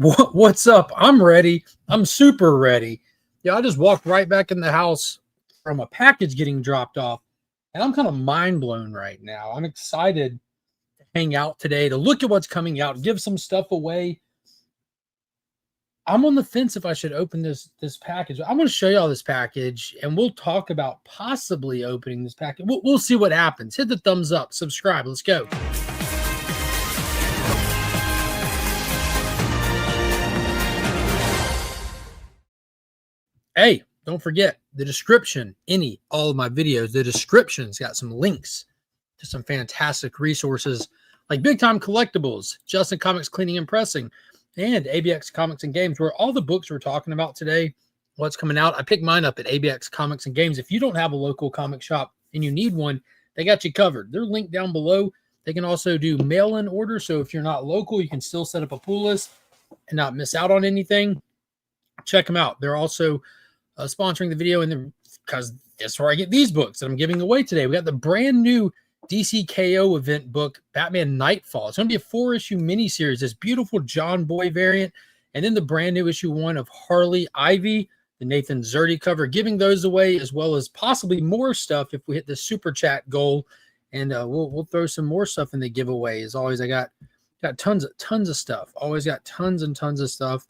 What's up? I'm ready. I'm super ready. Yeah, I just walked right back in the house from a package getting dropped off, and I'm kind of mind blown right now. I'm excited to hang out today, to look at what's coming out, give some stuff away. I'm on the fence if I should open this package. I'm going to show you all this package, and we'll talk about possibly opening this package. We'll see what happens. Hit the thumbs up, subscribe. Let's go. Hey, don't forget the description, all of my videos, the description's got some links to some fantastic resources like Big Time Collectibles, Justin Comics Cleaning and Pressing, and ABX Comics and Games, where all the books we're talking about today, what's coming out. I picked mine up at ABX Comics and Games. If you don't have a local comic shop and you need one, they got you covered. They're linked down below. They can also do mail-in orders, so if you're not local, you can still set up a pull list and not miss out on anything. Check them out. They're also sponsoring the video, and because that's where I get these books that I'm giving away today. We got the brand new DCKO event book, Batman Nightfall. It's going to be a 4-issue miniseries, this beautiful John Boy variant, and then the brand new issue 1 of Harley Ivy, the Nathan Zerdy cover, giving those away, as well as possibly more stuff if we hit the super chat goal, and we'll throw some more stuff in the giveaway. As always, I got tons of stuff. Always got tons and tons of stuff,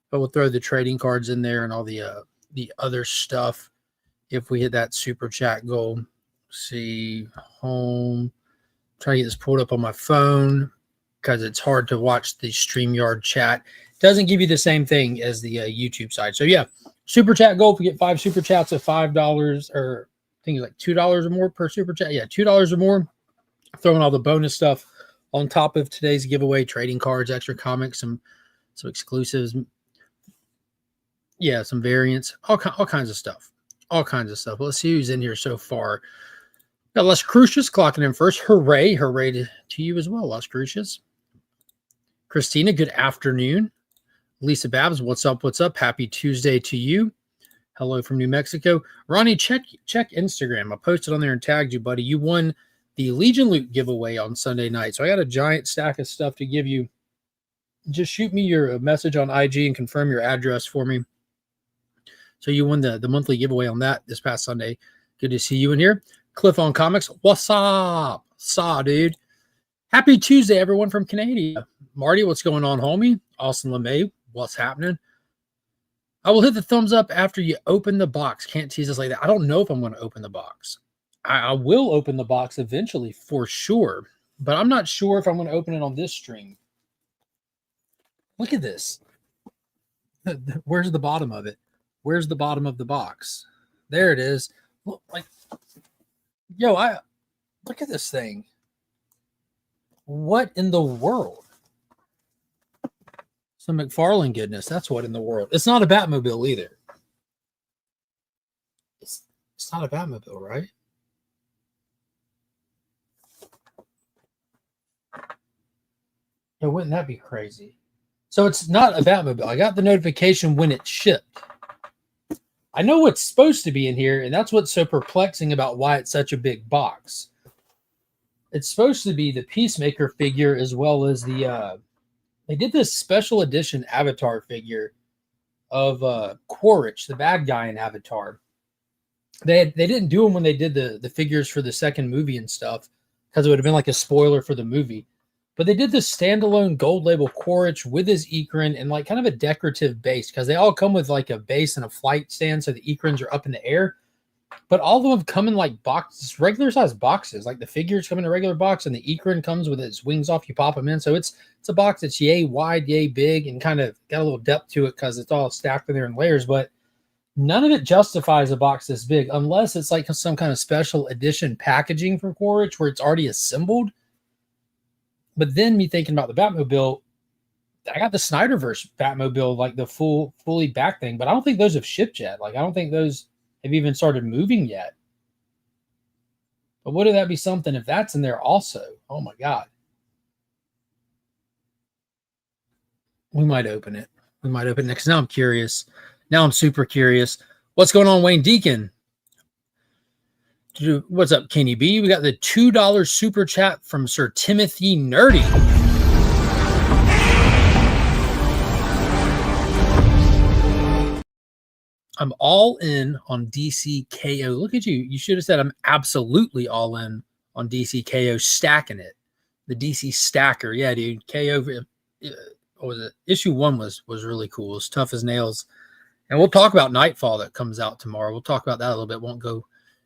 but we'll throw the trading cards in there and all the other stuff if we hit that super chat goal. See, home. Try to get this pulled up on my phone because it's hard to watch the StreamYard chat. Doesn't give you the same thing as the YouTube side. So yeah, super chat goal. If we get 5 super chats at $5, or I think it's like $2 or more per super chat. Yeah, $2 or more. Throwing all the bonus stuff on top of today's giveaway: trading cards, extra comics, some exclusives. Yeah, some variants, all kinds of stuff. All kinds of stuff. Let's see who's in here so far. Got Las Crucias clocking in first. Hooray. Hooray to you as well, Las Crucias. Christina, good afternoon. Lisa Babs, what's up? What's up? Happy Tuesday to you. Hello from New Mexico. Ronnie, check Instagram. I posted on there and tagged you, buddy. You won the Legion Loot giveaway on Sunday night. So I got a giant stack of stuff to give you. Just shoot me your message on IG and confirm your address for me. So you won the monthly giveaway on that this past Sunday. Good to see you in here. Cliff on Comics. What's up? Saw, dude. Happy Tuesday, everyone from Canada. Marty, what's going on, homie? Austin LeMay, what's happening? I will hit the thumbs up after you open the box. Can't tease us like that. I don't know if I'm going to open the box. I will open the box eventually for sure, but I'm not sure if I'm going to open it on this stream. Look at this. Where's the bottom of it? Where's the bottom of the box? There it is. Look, like, yo, look at this thing. What in the world? Some McFarlane goodness. That's what in the world. It's not a Batmobile either. It's not a Batmobile, right? Yeah, wouldn't that be crazy? So it's not a Batmobile. I got the notification when it shipped. I know what's supposed to be in here, and that's what's so perplexing about why it's such a big box. It's supposed to be the Peacemaker figure, as well as the they did this special edition Avatar figure of Quaritch, the bad guy in Avatar. They didn't do them when they did the figures for the second movie and stuff, because it would have been like a spoiler for the movie. But they did this standalone gold label Quaritch with his Ikran and like kind of a decorative base, because they all come with like a base and a flight stand, so the Ikrans are up in the air. But all of them come in like boxes, regular size boxes. Like the figures come in a regular box, and the Ikran comes with its wings off. You pop them in, so it's a box that's yay wide, yay big, and kind of got a little depth to it because it's all stacked in there in layers. But none of it justifies a box this big unless it's like some kind of special edition packaging for Quaritch where it's already assembled. But then me thinking about the Batmobile, I got the Snyderverse Batmobile, like the fully back thing, but I don't think those have shipped yet. Like, I don't think those have even started moving yet. But wouldn't that be something if that's in there also? Oh my God. We might open it. We might open it next. Now I'm curious. Now I'm super curious. What's going on, Wayne Deacon? What's up, Kenny B? We got the $2 super chat from Sir Timothy Nerdy. I'm all in on DCKO. Look at you. You should have said I'm absolutely all in on DCKO, stacking it. The DC stacker. Yeah, dude. KO. What was it? Issue 1 was really cool. It's tough as nails. And we'll talk about Nightfall that comes out tomorrow. We'll talk about that a little bit. Won't go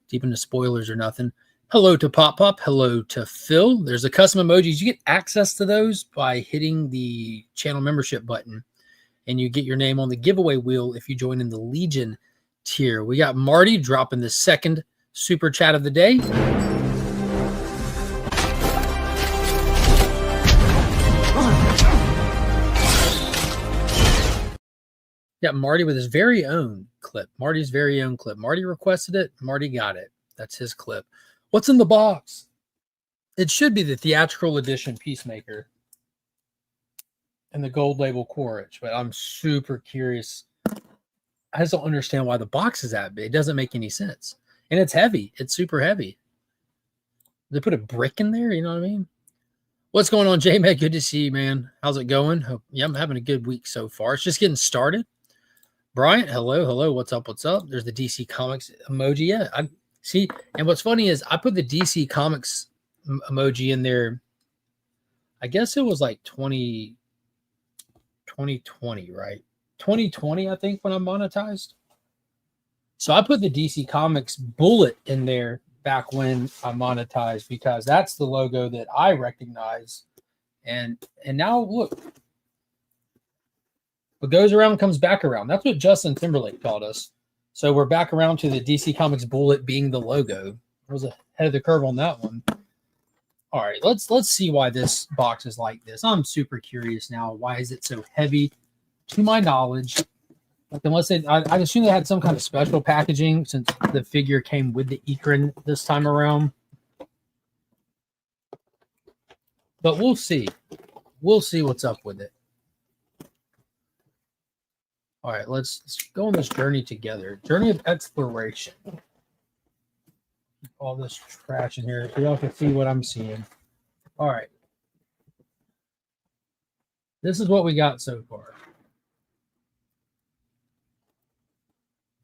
deep into spoilers or nothing. Hello to Pop Pop. Hello to Phil. There's the custom emojis. You get access to those by hitting the channel membership button. And you get your name on the giveaway wheel if you join in the Legion tier. We got Marty dropping the second super chat of the day. Yeah, Marty with his very own clip. Marty's very own clip. Marty requested it. Marty got it. That's his clip. What's in the box? It should be the theatrical edition Peacemaker and the gold label Quaritch, but I'm super curious. I just don't understand why the box is that big. It doesn't make any sense. And it's heavy. It's super heavy. They put a brick in there, you know what I mean? What's going on, J-Mac? Good to see you, man. How's it going? Yeah, I'm having a good week so far. It's just getting started. Bryant, hello. What's up? There's the DC Comics emoji. Yeah, I see. And what's funny is I put the DC Comics emoji in there. I guess it was like 2020, right? 2020, I think, when I monetized. So I put the DC Comics bullet in there back when I monetized because that's the logo that I recognize. And now look. What goes around comes back around. That's what Justin Timberlake taught us. So we're back around to the DC Comics bullet being the logo. I was ahead of the curve on that one. All right, let's see why this box is like this. I'm super curious now. Why is it so heavy? To my knowledge, like unless I assume they had some kind of special packaging since the figure came with the Ekran this time around. But we'll see. We'll see what's up with it. All right, let's go on this journey together. Journey of exploration. Keep all this trash in here so y'all can see what I'm seeing. All right. This is what we got so far.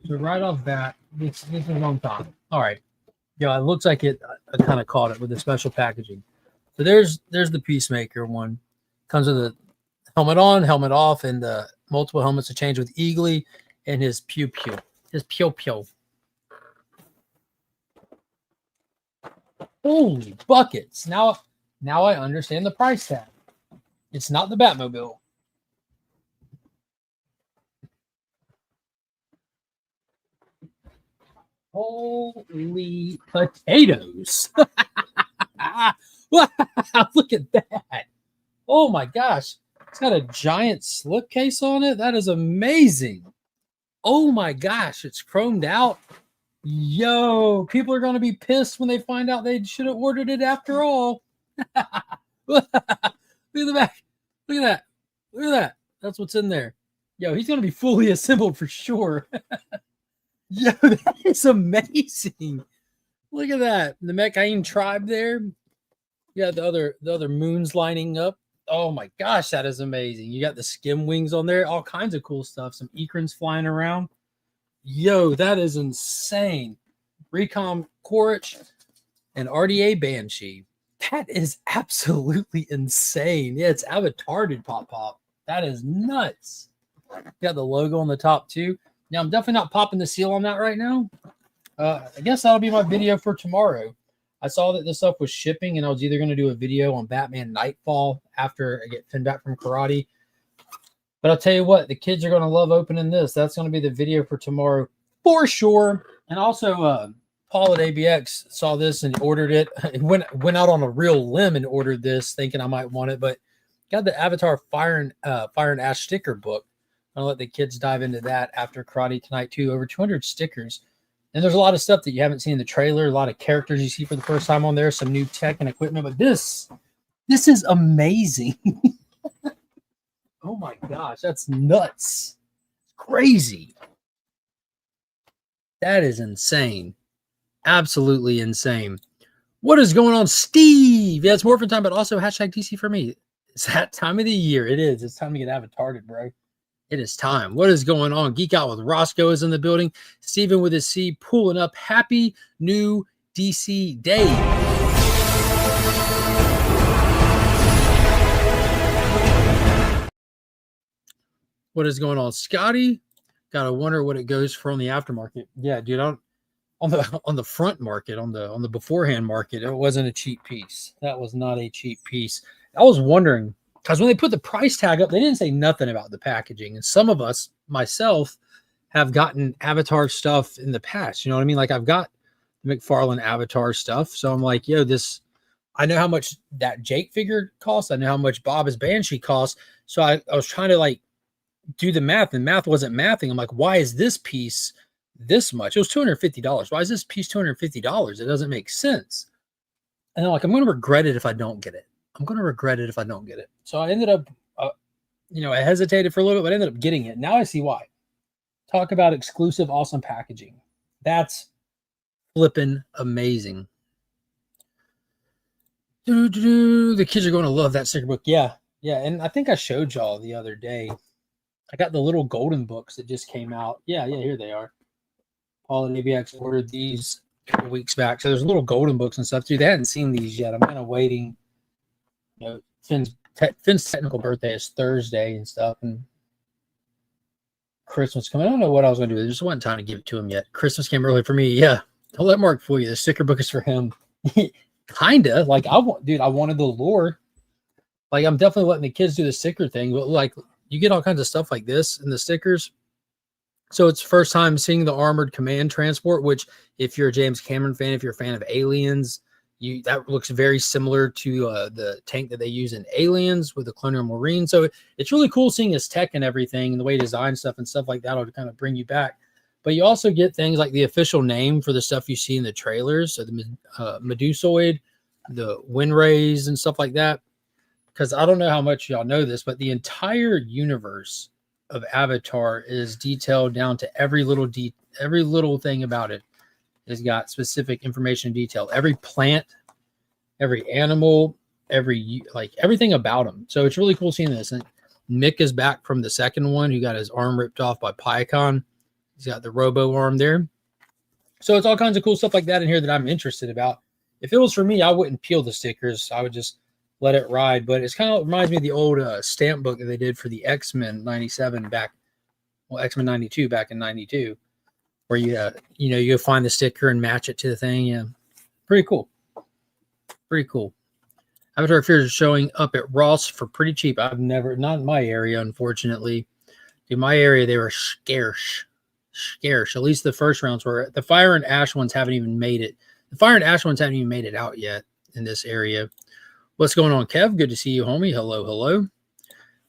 So right off bat, this is on top. All right. Yeah, it looks like I kind of caught it with the special packaging. So there's the Peacemaker one. Comes with a helmet on, helmet off, and the multiple helmets to change with Eagly and his pew pew. His pew pew. Holy buckets. Now I understand the price tag. It's not the Batmobile. Holy potatoes. Wow, look at that. Oh my gosh. It's got a giant slipcase on it. That is amazing. Oh my gosh, it's chromed out. Yo, people are going to be pissed when they find out they should have ordered it after all. Look at the back. Look at that. Look at that. That's what's in there. Yo, he's going to be fully assembled for sure. Yo, that is amazing. Look at that. The Meccaine tribe there. Yeah, the other moons lining up. Oh my gosh, that is amazing. You got the skim wings on there, all kinds of cool stuff. Some Ekrans flying around. Yo, that is insane. Recom Quaritch and RDA Banshee. That is absolutely insane. Yeah, it's avatarded Pop. That is nuts. Got the logo on the top too. Now, I'm definitely not popping the seal on that right now. I guess that'll be my video for tomorrow. I saw that this stuff was shipping, and I was either going to do a video on Batman Nightfall after I get pinned back from karate. But I'll tell you what, the kids are going to love opening this. That's going to be the video for tomorrow for sure. And also, Paul at ABX saw this and ordered it. He went out on a real limb and ordered this, thinking I might want it. But got the Avatar Fire and Ash sticker book. I'll let the kids dive into that after karate tonight too. Over 200 stickers. And there's a lot of stuff that you haven't seen in the trailer. A lot of characters you see for the first time on there. Some new tech and equipment. But this is amazing. Oh my gosh, that's nuts. Crazy. That is insane. Absolutely insane. What is going on, Steve? Yeah, it's Morphin time, but also hashtag DC for me. It's that time of the year. It is. It's time to get avatarded, bro. It is time. What is going on? Geek Out with Roscoe is in the building. Steven with his C pulling up. Happy New DC Day. What is going on, Scotty? Gotta wonder what it goes for on the aftermarket. Yeah, dude, on the front market, on the beforehand market, it wasn't a cheap piece. That was not a cheap piece. I was wondering, because when they put the price tag up, they didn't say nothing about the packaging. And some of us, myself, have gotten Avatar stuff in the past. You know what I mean? Like I've got McFarlane Avatar stuff. So I'm like, yo, this, I know how much that Jake figure costs. I know how much Bob's Banshee costs. So I was trying to like do the math, and math wasn't mathing. I'm like, why is this piece this much? It was $250. Why is this piece $250? It doesn't make sense. And I'm like, I'm going to regret it if I don't get it. I'm going to regret it if I don't get it. So I ended up, I hesitated for a little bit, but I ended up getting it. Now I see why. Talk about exclusive, awesome packaging. That's flipping amazing. The kids are going to love that sticker book. Yeah. Yeah. And I think I showed y'all the other day. I got the little golden books that just came out. Yeah, here they are. Paul and ABX ordered these a couple weeks back. So there's little golden books and stuff too. They hadn't seen these yet. I'm kind of waiting. Finn's technical birthday is Thursday and stuff, and Christmas coming. I don't know what I was going to do. There just wasn't time to give it to him yet. Christmas came early for me. Yeah, don't let Mark fool you. The sticker book is for him. Kinda. Like I wanted the lore. Like I'm definitely letting the kids do the sticker thing, but like you get all kinds of stuff like this in the stickers. So it's first time seeing the armored command transport, which if you're a James Cameron fan, if you're a fan of Aliens, that looks very similar to the tank that they use in Aliens with the Colonial Marine. So it's really cool seeing his tech and everything and the way he designed stuff and stuff like that will kind of bring you back. But you also get things like the official name for the stuff you see in the trailers. So the Medusoid, the Wind Rays and stuff like that. Because I don't know how much y'all know this, but the entire universe of Avatar is detailed down to every little thing about it. Has got specific information and detail. Every plant, every animal, everything about them. So it's really cool seeing this. And Mick is back from the second one, who got his arm ripped off by Pycon. He's got the robo arm there. So it's all kinds of cool stuff like that in here that I'm interested about. If it was for me, I wouldn't peel the stickers. I would just let it ride. But it's kind of reminds me of the old stamp book that they did for the X-Men 97 X-Men 92 back in 92, where you find the sticker and match it to the thing. Yeah, pretty cool. Pretty cool. Avatar Fears are showing up at Ross for pretty cheap. Not in my area, unfortunately. In my area, they were scarce. At least the first rounds were. The Fire and Ash ones haven't even made it. The Fire and Ash ones haven't even made it out yet in this area. What's going on, Kev? Good to see you, homie. Hello.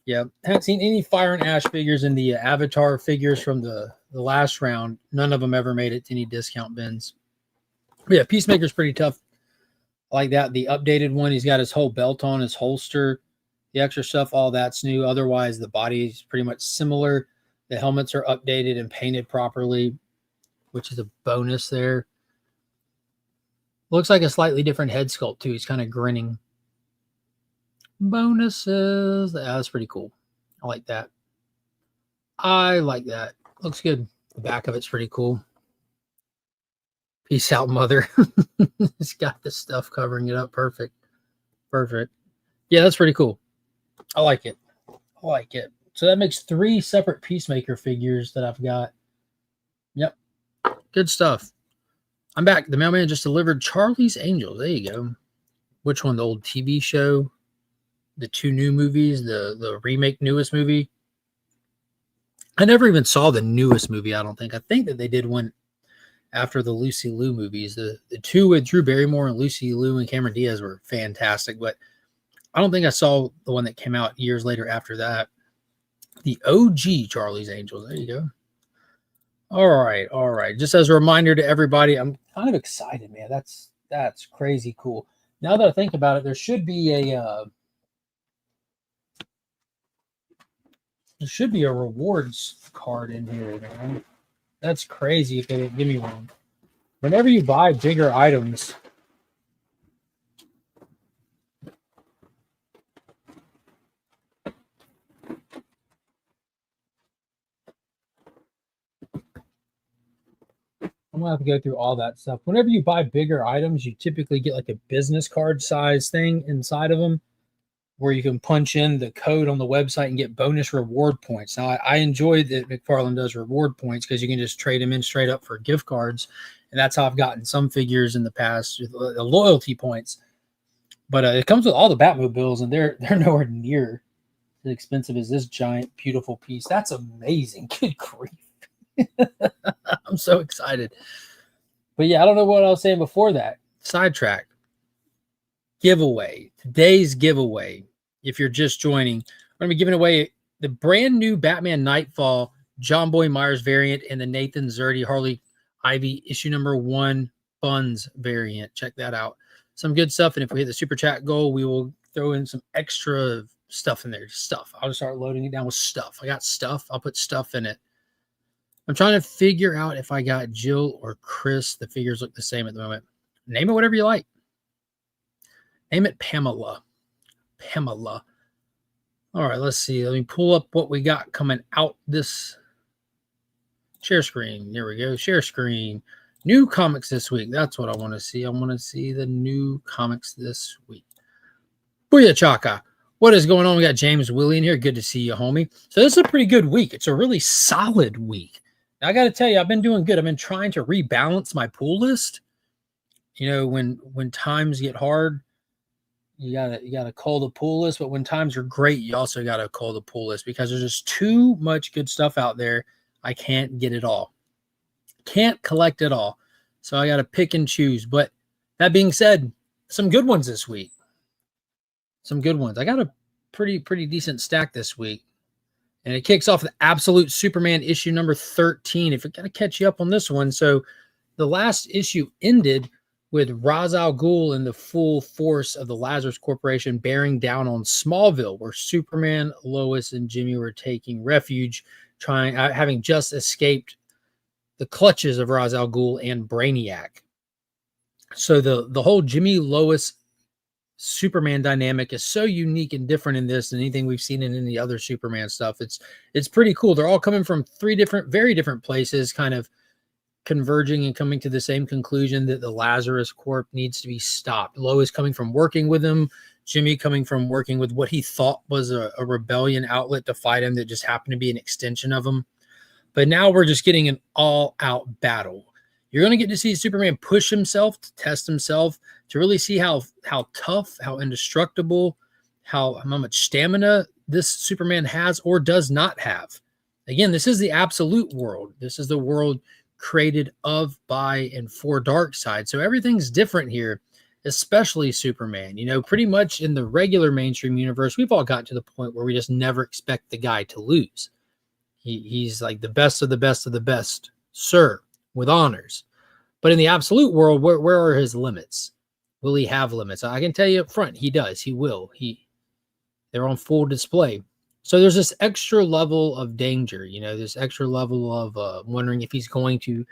Yeah, haven't seen any Fire and Ash figures in the Avatar figures from the last round. None of them ever made it to any discount bins. But yeah, Peacemaker's pretty tough. I like that. The updated one, he's got his whole belt on, his holster, the extra stuff, all that's new. Otherwise, the body is pretty much similar. The helmets are updated and painted properly, which is a bonus there. Looks like a slightly different head sculpt, too. He's kind of grinning. Bonuses. That's pretty cool. I like that. Looks good. The back of it's pretty cool. Peace out, mother. It's got the stuff covering it up. Perfect. Yeah, that's pretty cool. I like it. So that makes 3 separate Peacemaker figures that I've got. Yep. Good stuff. I'm back. The mailman just delivered Charlie's Angels. There you go. Which one? The old TV show? The 2 new movies? The remake newest movie? I never even saw the newest movie, I don't think. I think that they did one after the Lucy Liu movies. The 2 with Drew Barrymore and Lucy Liu and Cameron Diaz were fantastic, but I don't think I saw the one that came out years later after that. The OG Charlie's Angels. There you go. All right. Just as a reminder to everybody, I'm kind of excited, man. That's crazy cool. Now that I think about it, there should be a rewards card in here, man. That's crazy if they didn't give me one. Whenever you buy bigger items, I'm gonna have to go through all that stuff. Whenever you buy bigger items, you typically get like a business card size thing inside of them where you can punch in the code on the website and get bonus reward points. Now, I enjoy that McFarlane does reward points because you can just trade them in straight up for gift cards. And that's how I've gotten some figures in the past, the loyalty points. But it comes with all the Batmobiles, and they're nowhere near as expensive as this giant, beautiful piece. That's amazing. Good grief. I'm so excited. But yeah, I don't know what I was saying before that. Sidetracked. Giveaway. Today's giveaway, if you're just joining, we're going to be giving away the brand new Batman Nightfall John Boy Myers variant and the Nathan Zerdy Harley Ivy issue number 1 Buns variant. Check that out. Some good stuff. And if we hit the super chat goal, we will throw in some extra stuff in there. Stuff. I'll just start loading it down with stuff. I got stuff. I'll put stuff in it. I'm trying to figure out if I got Jill or Chris. The figures look the same at the moment. Name it whatever you like. Name it Pamela. Pamela. All right, let's see. Let me pull up what we got coming out this share screen. There we go. Share screen. New comics this week. That's what I want to see. I want to see the new comics this week. Booyah Chaka. What is going on? We got James Willie in here. Good to see you, homie. So this is a pretty good week. It's a really solid week. Now, I got to tell you, I've been doing good. I've been trying to rebalance my pool list. You know, when times get hard, you gotta cull the pool list. But when times are great, you also gotta cull the pool list because there's just too much good stuff out there. I can't get it all. Can't collect it all. So I gotta pick and choose. But that being said, some good ones this week. Some good ones. I got a pretty decent stack this week. And it kicks off the Absolute Superman issue number 13. If I got to catch you up on this one. So the last issue ended with Ra's al Ghul and the full force of the Lazarus Corporation bearing down on Smallville, where Superman, Lois, and Jimmy were taking refuge, having just escaped the clutches of Ra's al Ghul and Brainiac. So the whole Jimmy, Lois, Superman dynamic is so unique and different in this than anything we've seen in any other Superman stuff. It's pretty cool. They're all coming from very different places, kind of converging and coming to the same conclusion that the Lazarus Corp needs to be stopped. Lois coming from working with him, Jimmy coming from working with what he thought was a rebellion outlet to fight him that just happened to be an extension of him. But now we're just getting an all-out battle. You're going to get to see Superman push himself, to test himself, to really see how tough, how indestructible, how much stamina this Superman has or does not have. Again, this is the absolute world. This is the world created of, by, and for Darkseid. So everything's different here, especially Superman. You know, pretty much in the regular mainstream universe, we've all got to the point where we just never expect the guy to lose. He's like the best of the best of the best, sir, with honors. But in the absolute world, where are his limits? Will he have limits? I can tell you up front, he does. He will. They're on full display. So there's this extra level of danger, you know, this extra level of wondering if he's going to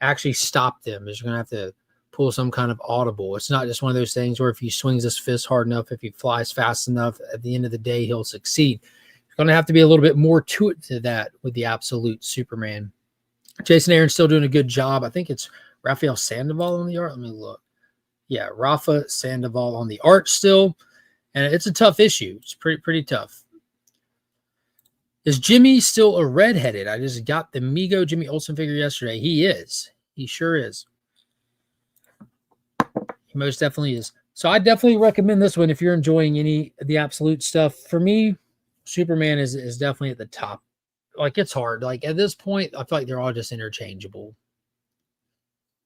actually stop them. He's going to have to pull some kind of audible. It's not just one of those things where if he swings his fist hard enough, if he flies fast enough, at the end of the day, he'll succeed. There's going to have to be a little bit more to it to that with the absolute Superman. Jason Aaron's still doing a good job. I think it's Rafael Sandoval on the art. Let me look. Yeah, Rafa Sandoval on the art still. And it's a tough issue. It's pretty tough. Is Jimmy still a redheaded? I just got the Mego Jimmy Olsen figure yesterday. He is. He sure is. He most definitely is. So I definitely recommend this one if you're enjoying any of the absolute stuff. For me, Superman is definitely at the top. Like, it's hard. Like, at this point, I feel like they're all just interchangeable.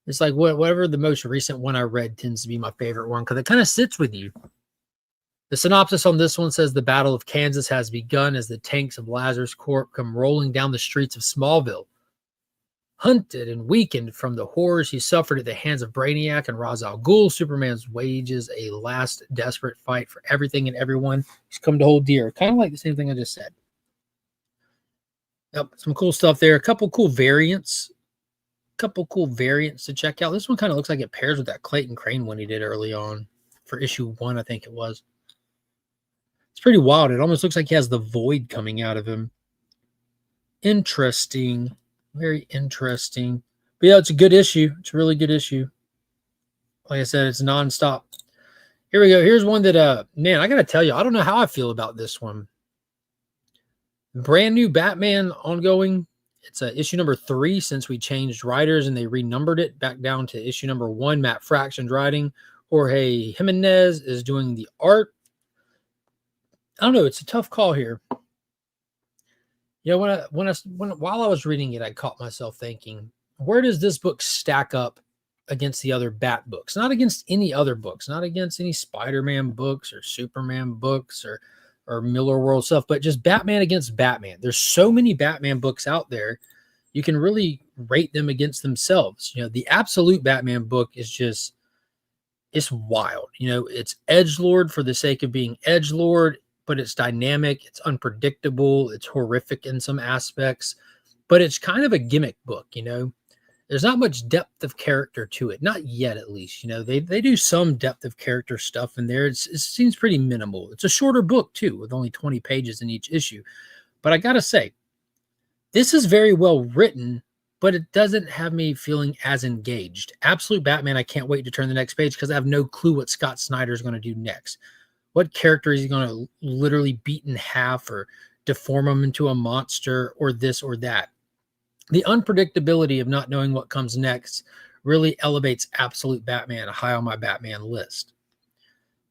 It's like whatever the most recent one I read tends to be my favorite one because it kind of sits with you. The synopsis on this one says the Battle of Kansas has begun as the tanks of Lazarus Corp come rolling down the streets of Smallville. Hunted and weakened from the horrors he suffered at the hands of Brainiac and Ra's al Ghul, Superman wages a last desperate fight for everything and everyone he's come to hold dear. Kind of like the same thing I just said. Yep, some cool stuff there. A couple cool variants. To check out. This one kind of looks like it pairs with that Clayton Crane one he did early on for issue 1, I think it was. It's pretty wild. It almost looks like he has the void coming out of him. Interesting. Very interesting. But yeah, it's a good issue. It's a really good issue. Like I said, it's nonstop. Here we go. Here's one that, man, I got to tell you, I don't know how I feel about this one. Brand new Batman ongoing. It's issue number 3 since we changed writers and they renumbered it back down to issue number 1. Matt Fraction's writing. Jorge Jimenez is doing the art. I don't know. It's a tough call here. You know, while I was reading it, I caught myself thinking, where does this book stack up against the other Bat books? Not against any other books, not against any Spider-Man books or Superman books or Miller World stuff, but just Batman against Batman. There's so many Batman books out there. You can really rate them against themselves. You know, the Absolute Batman book is just, it's wild. You know, it's edgelord for the sake of being edgelord, but it's dynamic, it's unpredictable, it's horrific in some aspects, but it's kind of a gimmick book, you know. There's not much depth of character to it, not yet at least. You know, they do some depth of character stuff in there. It seems pretty minimal. It's a shorter book too, with only 20 pages in each issue. But I gotta say, this is very well written, but it doesn't have me feeling as engaged. Absolute Batman, I can't wait to turn the next page because I have no clue what Scott Snyder is going to do next. What character is he going to literally beat in half or deform him into a monster or this or that? The unpredictability of not knowing what comes next really elevates Absolute Batman high on my Batman list.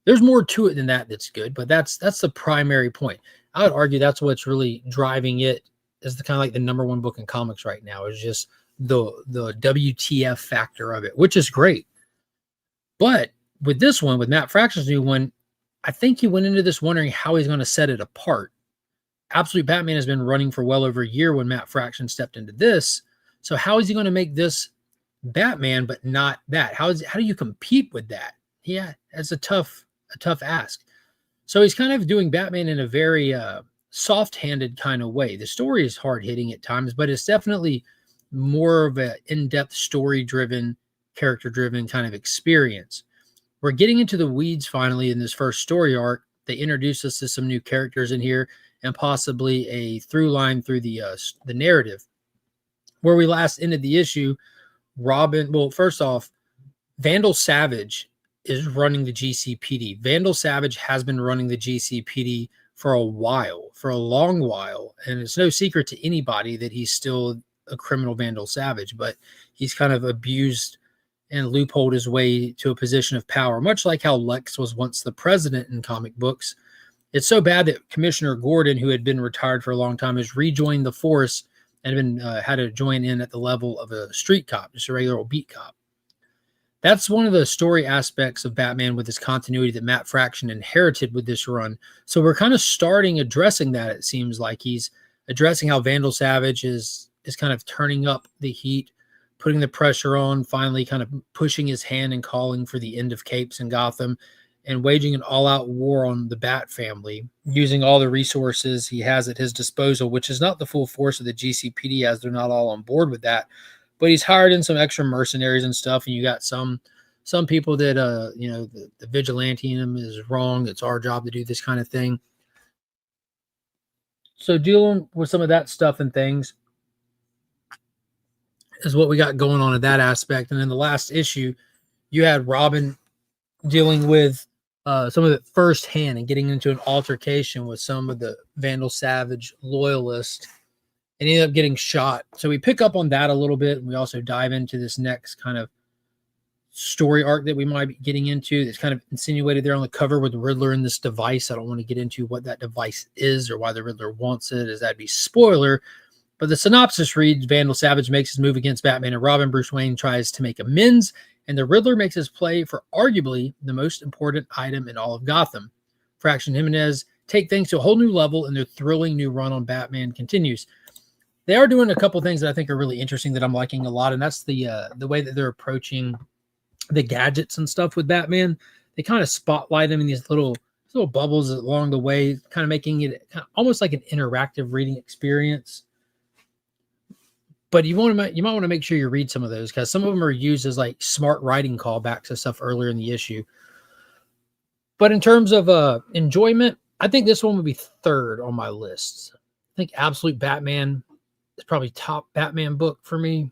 There's more to it than that that's good, but that's the primary point. I would argue that's what's really driving it as the kind of like the number 1 book in comics right now, is just the WTF factor of it, which is great. But with this one, with Matt Fraction's new one, I think he went into this wondering how he's going to set it apart. Absolute Batman has been running for well over a year when Matt Fraction stepped into this. So how is he going to make this Batman, but not that? How do you compete with that? Yeah, that's a tough ask. So he's kind of doing Batman in a very soft-handed kind of way. The story is hard-hitting at times, but it's definitely more of an in-depth, story-driven, character-driven kind of experience. We're getting into the weeds finally in this first story arc. They introduce us to some new characters in here and possibly a through line through the narrative. Where we last ended the issue, Robin, well, first off, Vandal Savage is running the GCPD. Vandal Savage has been running the GCPD for a while, for a long while, and it's no secret to anybody that he's still a criminal Vandal Savage, but he's kind of abused and loopholed his way to a position of power, much like how Lex was once the president in comic books. It's so bad that Commissioner Gordon, who had been retired for a long time, has rejoined the force and had to join in at the level of a street cop, just a regular old beat cop. That's one of the story aspects of Batman with his continuity that Matt Fraction inherited with this run. So we're kind of starting addressing that. It seems like he's addressing how Vandal Savage is kind of turning up the heat, putting the pressure on, finally kind of pushing his hand and calling for the end of capes in Gotham and waging an all-out war on the Bat family, using all the resources he has at his disposal, which is not the full force of the GCPD, as they're not all on board with that. But he's hired in some extra mercenaries and stuff, and you got some people that, the vigilante in him is wrong. It's our job to do this kind of thing. So dealing with some of that stuff and things is what we got going on in that aspect. And in the last issue, you had Robin dealing with some of it firsthand and getting into an altercation with some of the Vandal Savage loyalists, and ended up getting shot. So we pick up on that a little bit, and we also dive into this next kind of story arc that we might be getting into that's kind of insinuated there on the cover with the Riddler and this device. I don't want to get into what that device is or why the Riddler wants it, as that'd be spoiler. But the synopsis reads, Vandal Savage makes his move against Batman and Robin. Bruce Wayne tries to make amends, and the Riddler makes his play for arguably the most important item in all of Gotham. Fraction Jimenez take things to a whole new level, and their thrilling new run on Batman continues. They are doing a couple things that I think are really interesting that I'm liking a lot, and that's the way that they're approaching the gadgets and stuff with Batman. They kind of spotlight them in these little bubbles along the way, kind of making it almost like an interactive reading experience. But you might want to make sure you read some of those, because some of them are used as like smart writing callbacks to stuff earlier in the issue. But in terms of enjoyment, I think this one would be third on my list. I think Absolute Batman is probably top Batman book for me.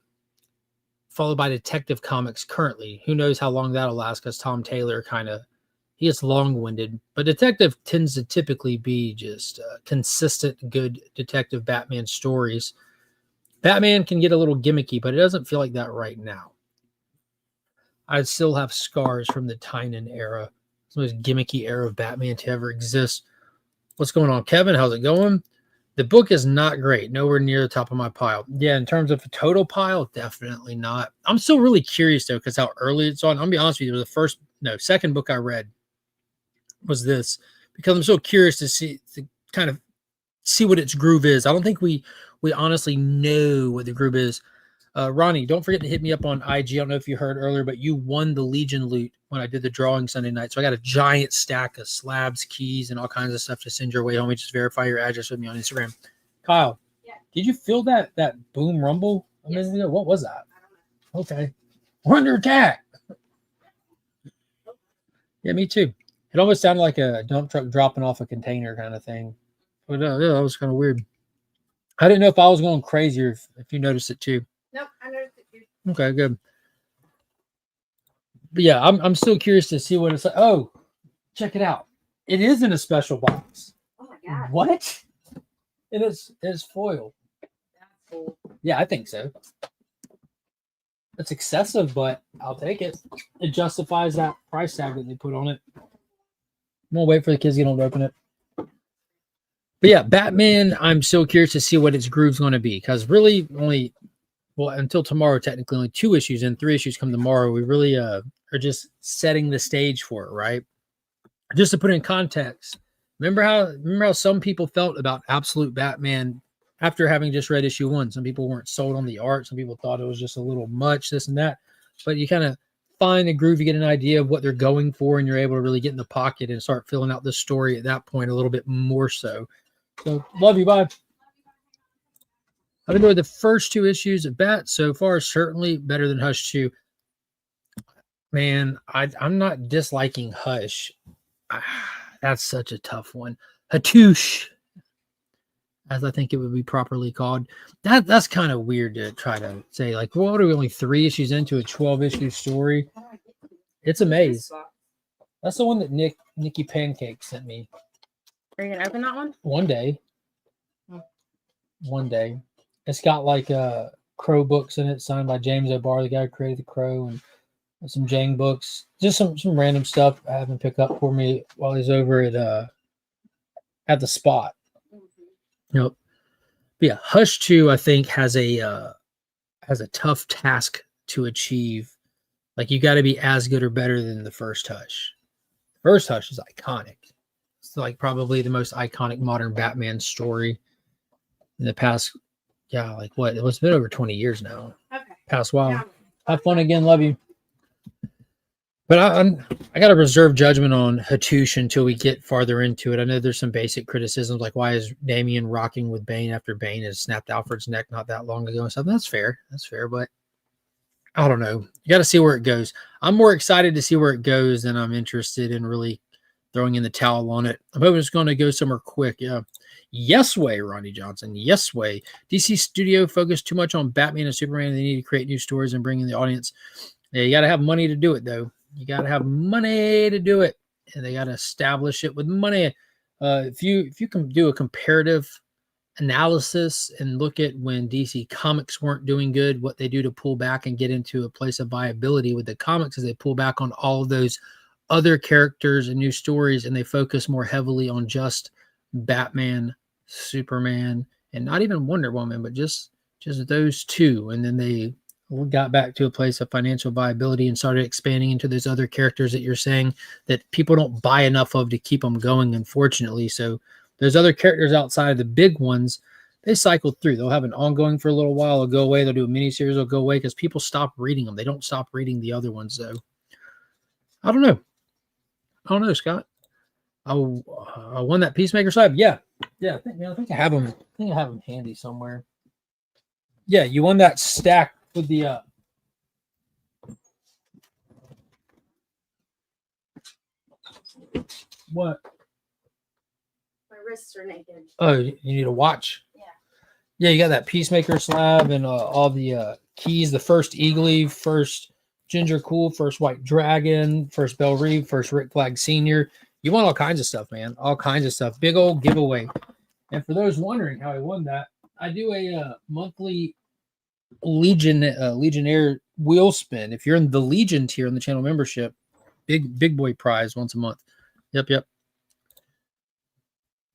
followed by Detective Comics currently. Who knows how long that'll last, because Tom Taylor he gets long-winded. But Detective tends to typically be just consistent, good Detective Batman stories. Batman can get a little gimmicky, but it doesn't feel like that right now. I still have scars from the Tynan era. It's the most gimmicky era of Batman to ever exist. What's going on, Kevin? How's it going? The book is not great. Nowhere near the top of my pile. Yeah, in terms of a total pile, definitely not. I'm still really curious, though, because how early it's on. I'm going to be honest with you. It was the second book I read was this, because I'm so curious to kind of see what its groove is. I don't think we honestly know what the groove is. Ronnie, don't forget to hit me up on IG. I don't know if you heard earlier, but you won the Legion loot when I did the drawing Sunday night. So I got a giant stack of slabs, keys, and all kinds of stuff to send your way home. Just verify your address with me on Instagram. Kyle, did you feel that boom rumble a minute ago? What was that? I don't know. Okay. We're under attack. Yeah, me too. It almost sounded like a dump truck dropping off a container kind of thing. But yeah, that was kind of weird. I didn't know if I was going crazy or if you noticed it too. Nope, I noticed it too. Okay, good. But yeah, I'm still curious to see what it's like. Oh, check it out. It is in a special box. Oh my god. What? It is foil. That's cool. Yeah, I think so. It's excessive, but I'll take it. It justifies that price tag that they put on it. I'm gonna wait for the kids to get on to open it. But yeah, Batman, I'm still curious to see what its groove's going to be, because really until tomorrow, technically only 2 issues and 3 issues come tomorrow. We really are just setting the stage for it, right? Just to put it in context, remember how some people felt about Absolute Batman after having just read issue 1. Some people weren't sold on the art. Some people thought it was just a little much, this and that. But you kind of find the groove, you get an idea of what they're going for, and you're able to really get in the pocket and start filling out the story at that point a little bit more so. So, love you, bye. I've enjoyed the first 2 issues of Bat so far, certainly better than Hush 2. Man, I'm not disliking Hush. That's such a tough one. Hatoosh, as I think it would be properly called. That's kind of weird to try to say. Like, what are we only 3 issues into a 12-issue story? It's a maze. That's the one that Nikki Pancake sent me. Are you gonna open that one? One day. One day. It's got like Crow books in it, signed by James O'Barr, the guy who created the Crow, and some Jang books. Just some random stuff I have him pick up for me while he's over at the spot. Nope. But yeah, Hush 2, I think, has a tough task to achieve. Like, you got to be as good or better than the first Hush. The first Hush is iconic. It's like probably the most iconic modern Batman story in the past. Yeah, like what? It's been over 20 years now. Okay. Past while. Have fun again. Love you. But I got to reserve judgment on Hatoosh until we get farther into it. I know there's some basic criticisms, like why is Damian rocking with Bane after Bane has snapped Alfred's neck not that long ago and stuff. That's fair. That's fair, but I don't know. You got to see where it goes. I'm more excited to see where it goes than I'm interested in really throwing in the towel on it. I'm hoping it's going to go somewhere quick. Yeah. Yes way, Ronnie Johnson. Yes way. DC Studio focused too much on Batman and Superman. They need to create new stories and bring in the audience. Yeah, you got to have money to do it, though. You got to have money to do it, and they got to establish it with money. If you can do a comparative analysis and look at when DC Comics weren't doing good, what they do to pull back and get into a place of viability with the comics is they pull back on all of those other characters and new stories, and they focus more heavily on just Batman, Superman, and not even Wonder Woman, but just those 2. And then they got back to a place of financial viability and started expanding into those other characters that you're saying that people don't buy enough of to keep them going, unfortunately. So those other characters outside of the big ones, they cycle through. They'll have an ongoing for a little while. They'll go away. They'll do a miniseries. They'll go away because people stop reading them. They don't stop reading the other ones, though. I don't know, Scott. I won that Peacemaker slab. Yeah. I think I have them. I think I have them handy somewhere. Yeah, you won that stack with the what? My wrists are naked. Oh, you need a watch. Yeah. Yeah, you got that Peacemaker slab and all the keys, the first Eagly, first Ginger Cool, first White Dragon, first Belle Reeve, first Rick Flag Sr. You want all kinds of stuff, man. All kinds of stuff. Big old giveaway. And for those wondering how I won that, I do a monthly Legionnaire wheel spin. If you're in the Legion tier in the channel membership, big boy prize once a month. Yep.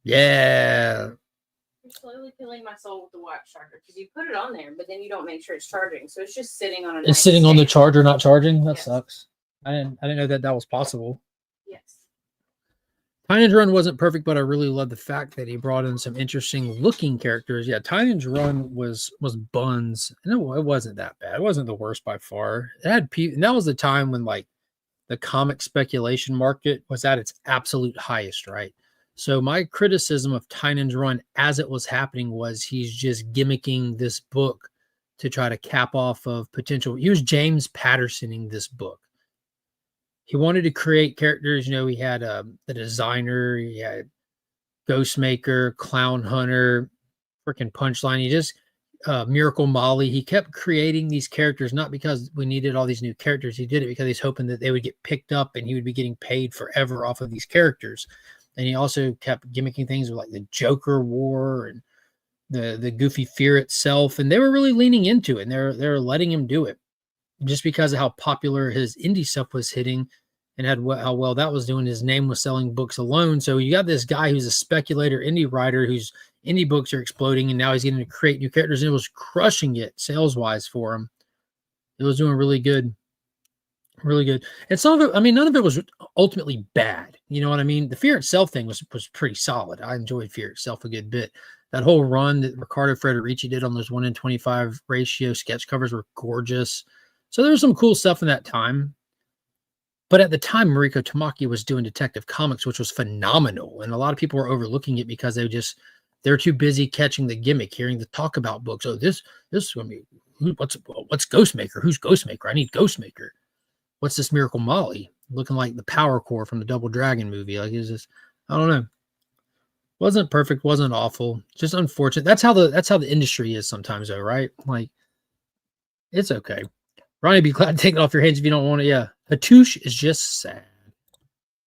Yeah. You're slowly killing my soul with the watch charger because you put it on there, but then you don't make sure it's charging, so it's just sitting on a. It's sitting on the charger, not charging. That Yes. sucks. I didn't know that was possible. Yes. Tynan's Run wasn't perfect, but I really love the fact that he brought in some interesting looking characters. Yeah, Tynan's Run was buns. No, it wasn't that bad. It wasn't the worst by far. It had people, and that was the time when like the comic speculation market was at its absolute highest, right? So my criticism of Tynan's Run as it was happening was he's just gimmicking this book to try to cap off of potential. He was James Pattersoning this book. He wanted to create characters. You know, he had the designer, he had Ghostmaker, Clown Hunter, freaking Punchline. He just Miracle Molly. He kept creating these characters, not because we needed all these new characters. He did it because he's hoping that they would get picked up and he would be getting paid forever off of these characters. And he also kept gimmicking things with like the Joker War and the Goofy Fear itself. And they were really leaning into it, and they're letting him do it just because of how popular his indie stuff was hitting and how well that was doing. His name was selling books alone. So you got this guy who's a speculator indie writer whose indie books are exploding, and now he's getting to create new characters, and it was crushing it sales-wise for him. It was doing really good. Really good. And some of it, I mean, none of it was ultimately bad. You know what I mean? The Fear Itself thing was pretty solid. I enjoyed Fear Itself a good bit. That whole run that Ricardo Federici did on those 1 in 25 ratio sketch covers were gorgeous. So there was some cool stuff in that time. But at the time, Mariko Tamaki was doing Detective Comics, which was phenomenal. And a lot of people were overlooking it because they're too busy catching the gimmick, hearing the talk about books. Oh, this is going to be, what's Ghostmaker? Who's Ghostmaker? I need Ghostmaker. What's this Miracle Molly? Looking like the Power Core from the Double Dragon movie. Like, is this, I don't know. Wasn't perfect, wasn't awful. Just unfortunate. That's how the industry is sometimes, though, right? Like, it's okay. Ronnie, be glad to take it off your hands if you don't want it. Yeah. Hatouche is just sad.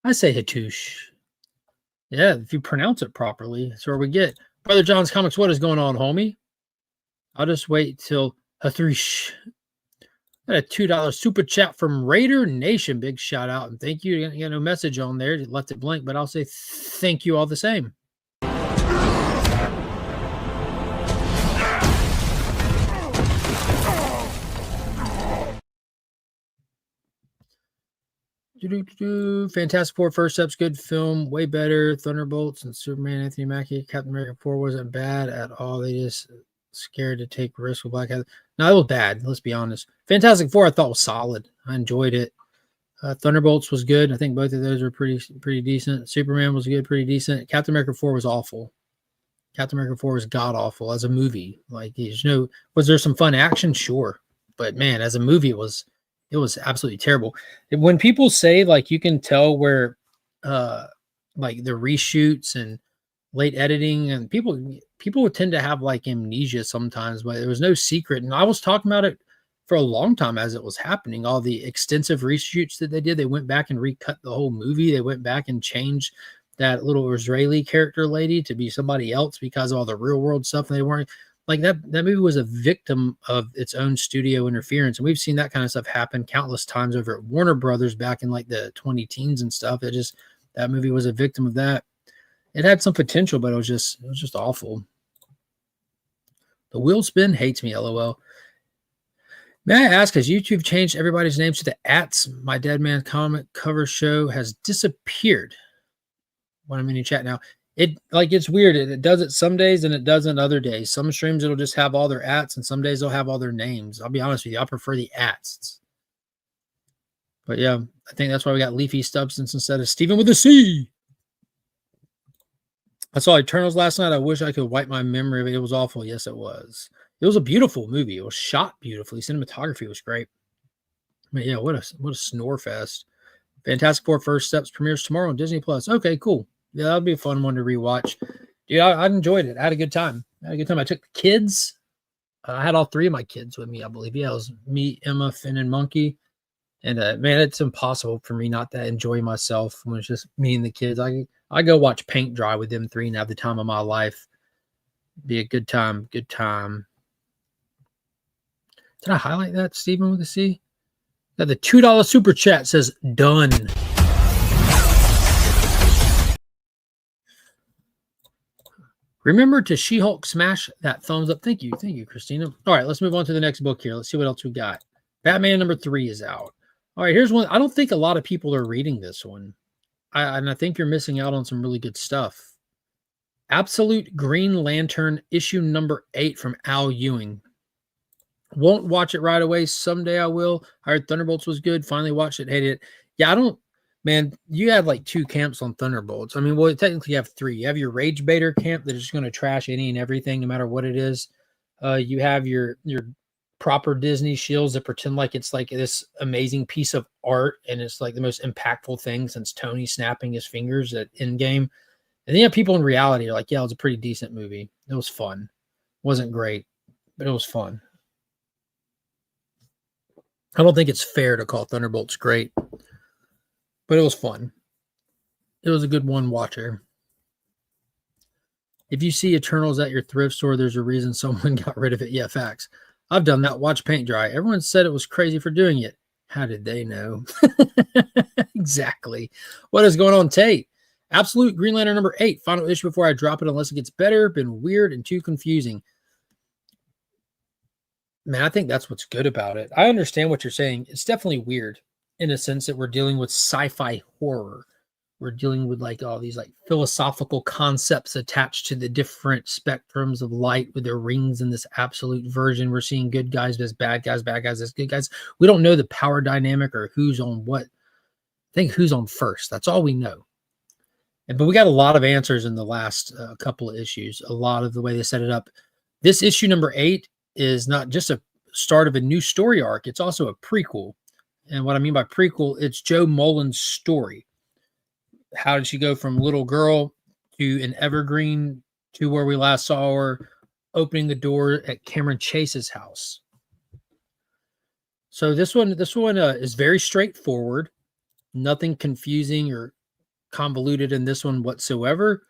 I say Hatouche. Yeah, if you pronounce it properly. That's where we get. Brother John's Comics, what is going on, homie? I'll just wait till Hatouche. Got a $2 super chat from Raider Nation. Big shout out and thank you. You got no message on there. You left it blank, but I'll say thank you all the same. Fantastic Four first steps, good film, way better. Thunderbolts and Superman, Anthony Mackie, Captain America 4 wasn't bad at all. They just scared to take risks with Black Hat. No, it was bad. Let's be honest. Fantastic Four I thought was solid. I enjoyed it. Thunderbolts was good. I think both of those were pretty decent. Superman was good, pretty decent. Captain America 4 was awful. Captain America 4 was god awful as a movie. Like, was there some fun action? Sure, but man, as a movie, it was absolutely terrible. When people say like you can tell where, like the reshoots and late editing, and people would tend to have like amnesia sometimes, but there was no secret. And I was talking about it for a long time as it was happening. All the extensive reshoots that they did, they went back and recut the whole movie. They went back and changed that little Israeli character lady to be somebody else because of all the real world stuff. And they weren't like that. That movie was a victim of its own studio interference. And we've seen that kind of stuff happen countless times over at Warner Brothers back in like the 2010s and stuff. That movie was a victim of that. It had some potential, but it was just awful. The wheel spin hates me, LOL. May I ask, has YouTube changed everybody's names to the @? My Dead Man comic cover show has disappeared. When I'm in your chat now, it's weird. It does it some days and it doesn't other days. Some streams it'll just have all their @, and some days they'll have all their names. I'll be honest with you, I prefer the @. But yeah, I think that's why we got Leafy Substance instead of Steven with a C. I saw Eternals last night. I wish I could wipe my memory of it. It was awful. Yes, it was. It was a beautiful movie. It was shot beautifully. Cinematography was great. But yeah, what a snore fest. Fantastic Four First Steps premieres tomorrow on Disney Plus. Okay, cool. Yeah, that'll be a fun one to rewatch. Dude, I enjoyed it. I had a good time. I took the kids. I had all 3 of my kids with me, I believe. Yeah, it was me, Emma, Finn, and Monkey. And man, it's impossible for me not to enjoy myself when it's just me and the kids. I go watch paint dry with them 3 and have the time of my life. Be a good time. Good time. Did I highlight that, Stephen with a C? Got the $2 super chat says done. Remember to She-Hulk smash that thumbs up. Thank you, Christina. All right, let's move on to the next book here. Let's see what else we got. Batman #3 is out. All right, here's one. I don't think a lot of people are reading this one. And I think you're missing out on some really good stuff. Absolute Green Lantern issue #8 from Al Ewing. Won't watch it right away. Someday I will. I heard Thunderbolts was good. Finally watched it. Hated it. Yeah, I don't. Man, you have like 2 camps on Thunderbolts. I mean, well, technically you have 3. You have your Rage Baiter camp that is just going to trash any and everything, no matter what it is. You have your proper Disney shields that pretend like it's like this amazing piece of art and it's like the most impactful thing since Tony snapping his fingers at Endgame. And then you have people in reality are like, yeah, it was a pretty decent movie. It was fun. It wasn't great, but it was fun. I don't think it's fair to call Thunderbolts great, but it was fun. It was a good one watcher. If you see Eternals at your thrift store, there's a reason someone got rid of it. Yeah, facts. I've done that. Watch paint dry. Everyone said it was crazy for doing it. How did they know? Exactly. What is going on, Tate? Absolute Green Lantern #8. Final issue before I drop it unless it gets better. Been weird and too confusing. Man, I think that's what's good about it. I understand what you're saying. It's definitely weird in a sense that we're dealing with sci-fi horror. We're dealing with like all these like philosophical concepts attached to the different spectrums of light with their rings in this absolute version. We're seeing good guys as bad guys as good guys. We don't know the power dynamic or who's on what. I think who's on first. That's all we know. But we got a lot of answers in the last couple of issues. A lot of the way they set it up. This issue #8 is not just a start of a new story arc. It's also a prequel. And what I mean by prequel, it's Joe Mullen's story. How did she go from little girl to an evergreen to where we last saw her opening the door at Cameron Chase's house? So this one is very straightforward. Nothing confusing or convoluted in this one whatsoever.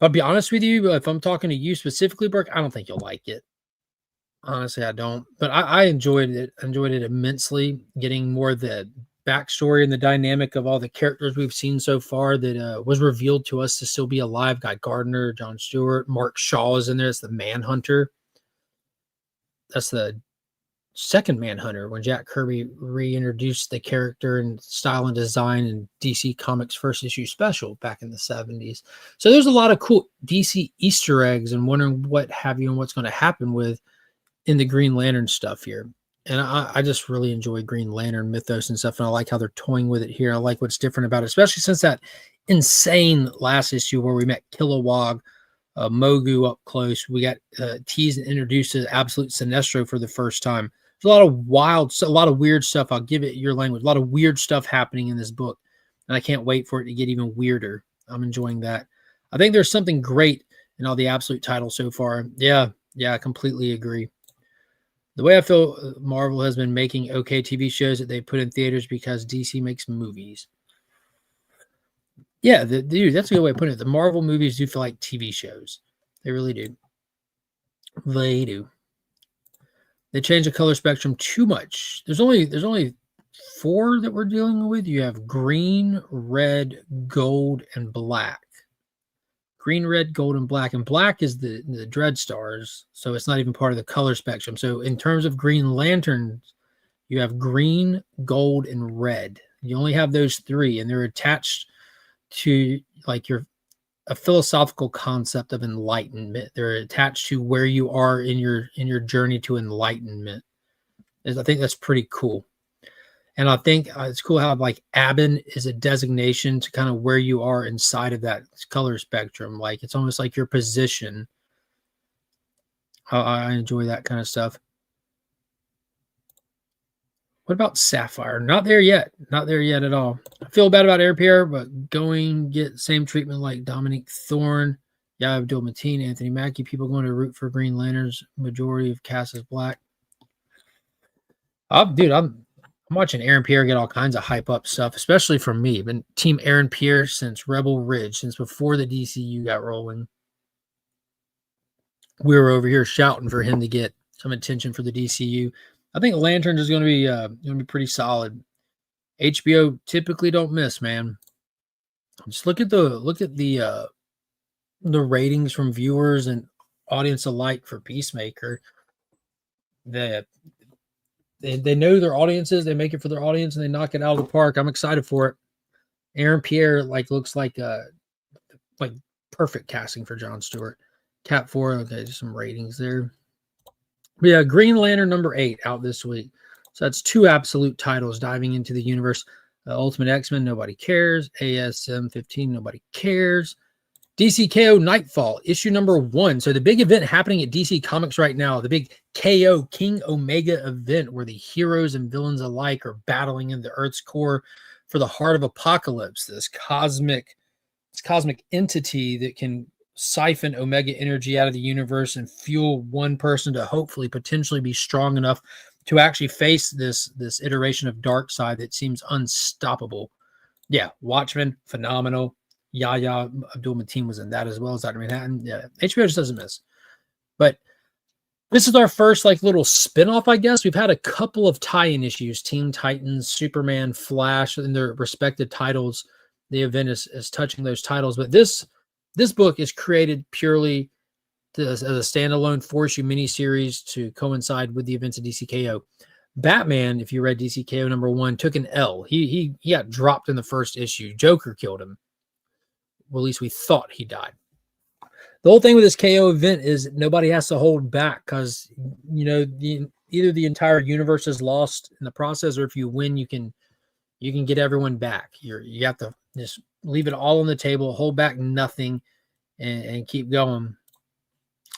I'll be honest with you, if I'm talking to you specifically, Burke, I don't think you'll like it. Honestly, I don't. But I enjoyed it. Enjoyed it immensely. Getting more of the backstory and the dynamic of all the characters we've seen so far that was revealed to us to still be alive. Guy Gardner, John Stewart, Mark Shaw is in there. It's the Manhunter. That's the second Manhunter when Jack Kirby reintroduced the character and style and design in DC Comics first issue special back in the 70s. So there's a lot of cool DC Easter eggs and wondering what have you and what's going to happen with in the Green Lantern stuff here. And I just really enjoy Green Lantern mythos and stuff. And I like how they're toying with it here. I like what's different about it, especially since that insane last issue where we met Kilowog, Mogu up close. We got teased and introduced to Absolute Sinestro for the first time. There's a lot of weird stuff. I'll give it your language. A lot of weird stuff happening in this book. And I can't wait for it to get even weirder. I'm enjoying that. I think there's something great in all the Absolute titles so far. Yeah, I completely agree. The way I feel Marvel has been making okay TV shows that they put in theaters because DC makes movies. Yeah, dude, that's a good way of putting it. The Marvel movies do feel like TV shows. They really do. They do. They change the color spectrum too much. There's only 4 that we're dealing with. You have green, red, gold, and black. Green, red, gold, and black is the Dread Stars, so it's not even part of the color spectrum. So in terms of Green Lanterns, you have green, gold, and red. You only have those 3, and they're attached to like a philosophical concept of enlightenment. They're attached to where you are in your journey to enlightenment. I think that's pretty cool. And I think it's cool how like Abin is a designation to kind of where you are inside of that color spectrum. Like it's almost like your position. I enjoy that kind of stuff. What about Sapphire? Not there yet. Not there yet at all. I feel bad about Air Pierre, but going get same treatment like Dominique Thorne. Yeah, Abdul Mateen, Anthony Mackie. People going to root for Green Lanterns. Majority of cast is black. Dude, I'm watching Aaron Pierre get all kinds of hype up stuff, especially from me. Been team Aaron Pierre since Rebel Ridge, since before the DCU got rolling. We were over here shouting for him to get some attention for the DCU. I think Lanterns is going to be pretty solid. HBO typically don't miss, man. Just look at the ratings from viewers and audience alike for Peacemaker. They know their audiences. They make it for their audience and they knock it out of the park. I'm excited for it. Aaron Pierre looks like perfect casting for Jon Stewart. Cap 4, okay, just some ratings there. But yeah, Green Lantern number 8 out this week. So that's 2 absolute titles diving into the universe. Ultimate X-Men, nobody cares. ASM 15, nobody cares. DC KO Nightfall, issue number 1. So the big event happening at DC Comics right now, the big KO King Omega event where the heroes and villains alike are battling in the Earth's core for the heart of Apocalypse, this cosmic entity that can siphon Omega energy out of the universe and fuel one person to hopefully potentially be strong enough to actually face this iteration of Darkseid that seems unstoppable. Yeah, Watchmen, phenomenal. Yahya Abdul-Mateen was in that as well as Dr. Manhattan. Yeah, HBO just doesn't miss. But this is our first little spinoff, I guess. We've had a couple of tie-in issues, Teen Titans, Superman, Flash, in their respective titles. The event is touching those titles. But this book is created purely as a standalone 4-issue miniseries to coincide with the events of DCKO. Batman, if you read DCKO number 1, took an L. He got dropped in the first issue. Joker killed him. Well, at least we thought he died. The whole thing with this KO event is nobody has to hold back because, either the entire universe is lost in the process, or if you win, you can get everyone back. You have to just leave it all on the table, hold back nothing, and keep going.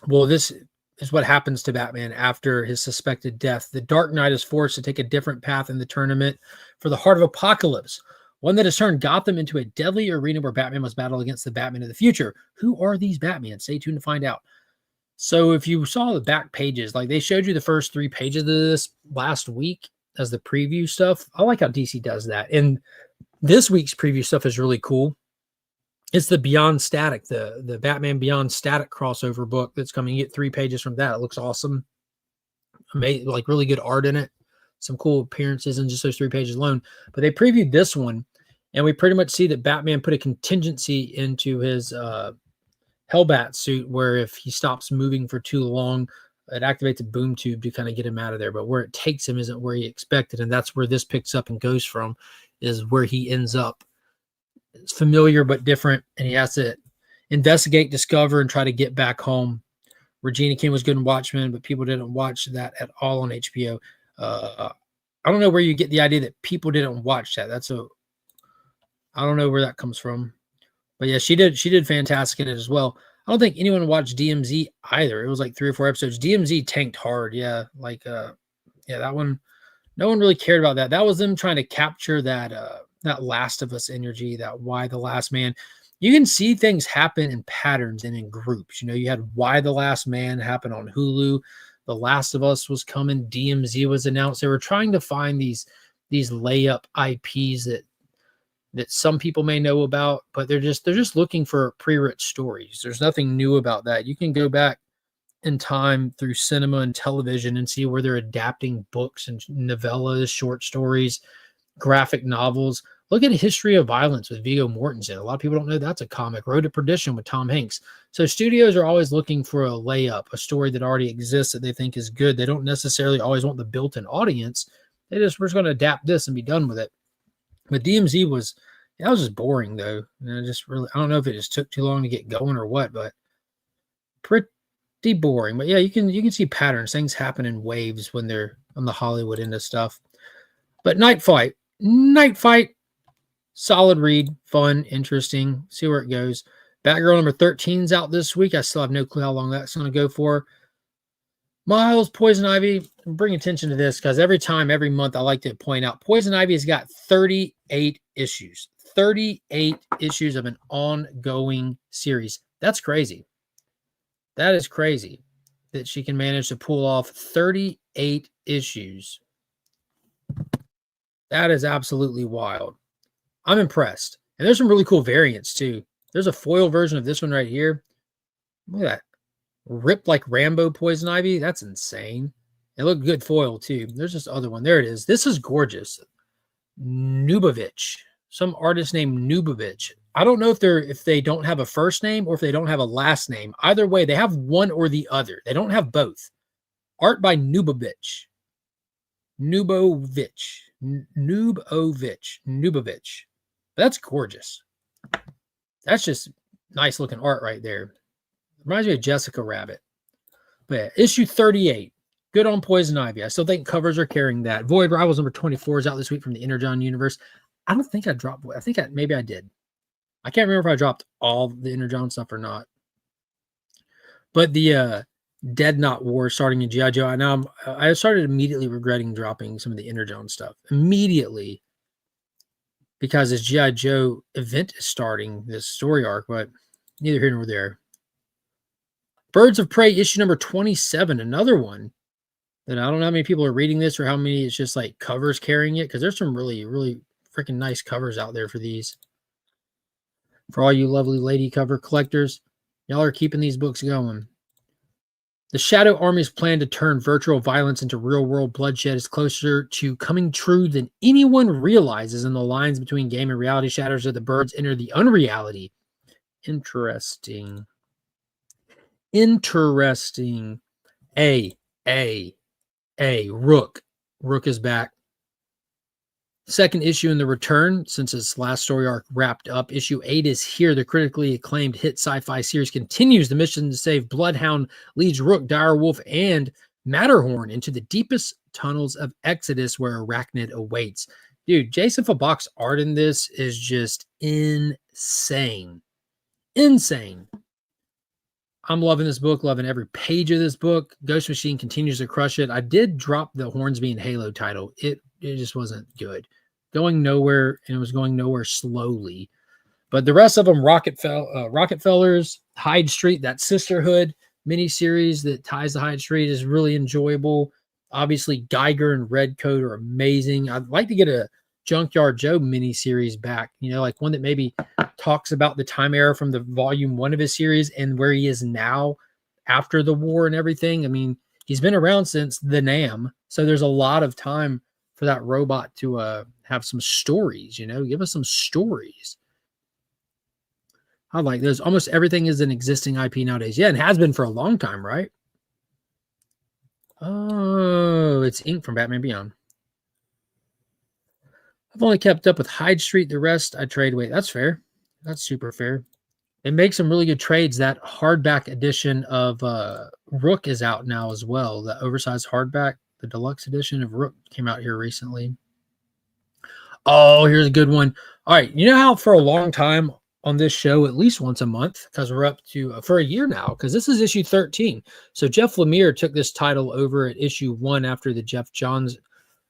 Well, this is what happens to Batman after his suspected death. The Dark Knight is forced to take a different path in the tournament for the Heart of Apocalypse, one that has turned Gotham into a deadly arena where Batman must battle against the Batman of the future. Who are these Batman? Stay tuned to find out. So if you saw the back pages, they showed you the first 3 pages of this last week as the preview stuff. I like how DC does that. And this week's preview stuff is really cool. It's the Beyond Static, the Batman Beyond Static crossover book that's coming. You get 3 pages from that. It looks awesome. Really good art in it. Some cool appearances in just those 3 pages alone. But they previewed this one, and we pretty much see that Batman put a contingency into his Hellbat suit where if he stops moving for too long, it activates a boom tube to kind of get him out of there. But where it takes him isn't where he expected, and that's where this picks up and goes from, is where he ends up. It's familiar but different, and he has to investigate, discover, and try to get back home. Regina King was good in Watchmen, but people didn't watch that at all on HBO. I don't know where you get the idea that people didn't watch that. I don't know where that comes from. But yeah, she did fantastic in it as well. I don't think anyone watched DMZ either. It was 3 or 4 episodes. DMZ tanked hard. Yeah. That one, no one really cared about that. That was them trying to capture that Last of Us energy, that Why the Last Man. You can see things happen in patterns and in groups. You had Why the Last Man happen on Hulu. The Last of Us was coming. DMZ was announced. They were trying to find these layup IPs that some people may know about, but they're just looking for pre-written stories. There's nothing new about that. You can go back in time through cinema and television and see where they're adapting books and novellas, short stories, graphic novels. Look at History of Violence with Viggo Mortensen. A lot of people don't know that's a comic. Road to Perdition with Tom Hanks. So studios are always looking for a layup, a story that already exists that they think is good. They don't necessarily always want the built-in audience. We're just going to adapt this and be done with it. But DMZ was just boring though. I don't know if it just took too long to get going or what, but pretty boring. But yeah, you can see patterns. Things happen in waves when they're on the Hollywood end of stuff. But Night Fight, solid read, fun, interesting. See where it goes. Batgirl number 13 is out this week. I still have no clue how long that's going to go for. Miles, Poison Ivy, bring attention to this because every month, I like to point out Poison Ivy has got 38 issues. 38 issues of an ongoing series. That's crazy. That is crazy that she can manage to pull off 38 issues. That is absolutely wild. I'm impressed. And there's some really cool variants too. There's a foil version of this one right here. Look at that. Ripped like Rambo Poison Ivy. That's insane. It looked good foil too. There's this other one. There it is. This is gorgeous. Nubovich. Some artist named Nubovich. I don't know if they don't have a first name or if they don't have a last name. Either way, they have one or the other. They don't have both. Art by Nubovich. Nubovich. That's gorgeous. That's just nice looking art right there. Reminds me of Jessica Rabbit. But yeah, issue 38. Good on Poison Ivy. I still think covers are carrying that. Void Rivals number 24 is out this week from the Energon universe. I don't think I dropped. I think maybe I did. I can't remember if I dropped all the Energon stuff or not. But the Dead Knot War starting in G.I. Joe. I started immediately regretting dropping some of the Energon stuff. Immediately. Because this G.I. Joe event is starting, this story arc, but neither here nor there. Birds of Prey issue number 27, another one that I don't know how many people are reading this or how many it's just like covers carrying it, because there's some really, really freaking nice covers out there for these. For all you lovely lady cover collectors, y'all are keeping these books going. The Shadow Army's plan to turn virtual violence into real-world bloodshed is closer to coming true than anyone realizes, and the lines between game and reality shatters as the birds enter the unreality. Interesting. Rook. Rook is back. Second issue in the return since its last story arc wrapped up. Issue 8 is here. The critically acclaimed hit sci-fi series continues. The mission to save Bloodhound leads Rook, Direwolf, and Matterhorn into the deepest tunnels of Exodus where Arachnid awaits. Dude, Jason Fabok's art in this is just insane. Insane. I'm loving this book, loving every page of this book. Ghost Machine continues to crush it. I did drop the Hornsby and Halo title. It just wasn't good. Going nowhere, and it was going nowhere slowly. But the rest of them, Rockefellers, Hyde Street, that Sisterhood miniseries that ties to Hyde Street is really enjoyable. Obviously, Geiger and Redcoat are amazing. I'd like to get a Junkyard Joe miniseries back, like one that maybe talks about the time era from the volume 1 of his series and where he is now after the war and everything. I mean, he's been around since the NAM, so there's a lot of time for that robot to have some stories, give us some stories. I like those. Almost everything is an existing IP nowadays. Yeah, and has been for a long time, right? Oh, it's ink from Batman Beyond. I've only kept up with Hyde Street. The rest I trade away. That's fair. That's super fair. It makes some really good trades. That hardback edition of Rook is out now as well. The oversized hardback, the deluxe edition of Rook came out here recently. Oh, here's a good one. All right. You know how for a long time on this show, at least once a month, because we're up to for a year now, because this is issue 13. So Jeff Lemire took this title over at issue 1 after the Jeff Johns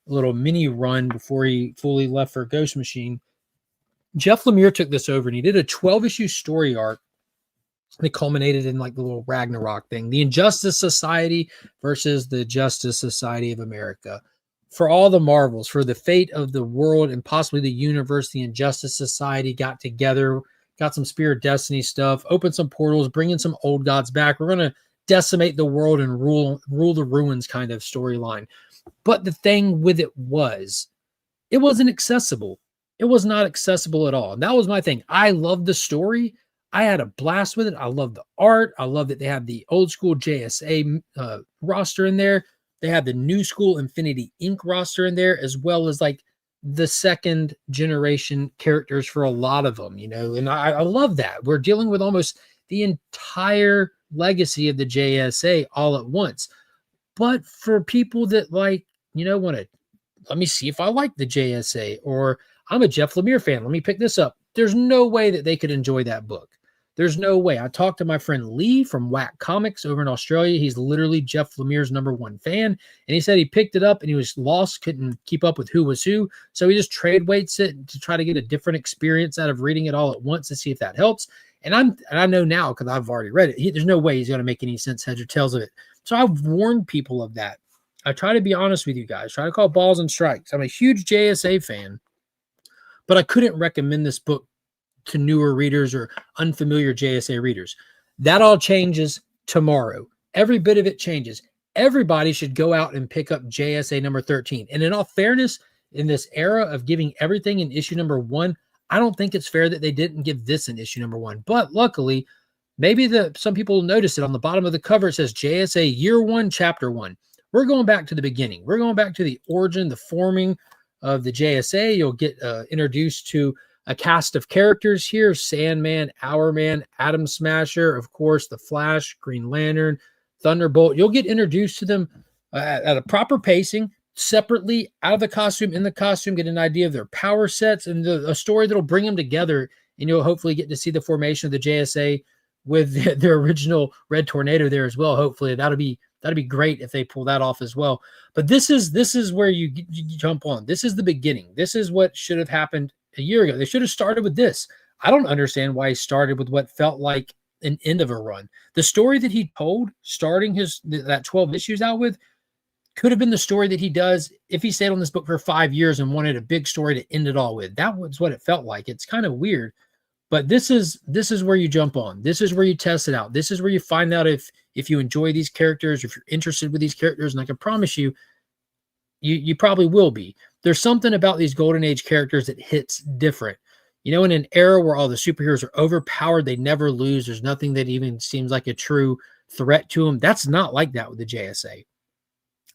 little mini run before he fully left for Ghost Machine. Jeff Lemire took this over and he did a 12-issue story arc that culminated in like the little Ragnarok thing. The Injustice Society versus the Justice Society of America. For all the Marvels, for the fate of the world and possibly the universe, the Injustice Society got together, got some Spirit Destiny stuff, opened some portals, bringing some old gods back. We're going to decimate the world and rule the ruins kind of storyline. But the thing with it wasn't accessible. It was not accessible at all. And that was my thing. I loved the story. I had a blast with it. I love the art. I love that they have the old school JSA roster in there. They have the new school Infinity Inc. roster in there, as well as like the second generation characters for a lot of them, and I love that. We're dealing with almost the entire legacy of the JSA all at once. But for people that want to, let me see if I like the JSA, or I'm a Jeff Lemire fan, let me pick this up. There's no way that they could enjoy that book. There's no way. I talked to my friend Lee from Whack Comics over in Australia. He's literally Jeff Lemire's #1 fan. And he said he picked it up and he was lost, couldn't keep up with who was who. So he just trade weights it to try to get a different experience out of reading it all at once to see if that helps. And I know now because I've already read it. There's no way he's going to make any sense, heads or tails of it. So I've warned people of that. I try to be honest with you guys. Try to call balls and strikes. I'm a huge JSA fan, but I couldn't recommend this book to newer readers or unfamiliar JSA readers. That all changes tomorrow. Every bit of it changes. Everybody should go out and pick up JSA number 13. And in all fairness, in this era of giving everything in issue number 1, I don't think it's fair that they didn't give this in issue number 1. But luckily, maybe some people notice it on the bottom of the cover. It says JSA Year 1, Chapter 1. We're going back to the beginning. We're going back to the origin, the forming of the JSA. You'll get introduced to a cast of characters here: Sandman, Hourman, Atom Smasher, of course, the Flash, Green Lantern, Thunderbolt. You'll get introduced to them at a proper pacing, separately, out of the costume, in the costume, get an idea of their power sets and a story that'll bring them together. And you'll hopefully get to see the formation of the JSA with their original Red Tornado there as well. Hopefully that'll be great if they pull that off as well. But this is where you jump on. This is the beginning. This is what should have happened a year ago. They should have started with this. I don't understand why he started with what felt like an end of a run. The story that he told, starting that 12 issues out with, could have been the story that he does if he stayed on this book for 5 years and wanted a big story to end it all with. That was what it felt like. It's kind of weird, but this is where you jump on. This is where you test it out. This is where you find out if you enjoy these characters, if you're interested with these characters. And I can promise you, you probably will be. There's something about these Golden Age characters that hits different. You know, in an era where all the superheroes are overpowered, they never lose. There's nothing that even seems like a true threat to them. That's not like that with the JSA.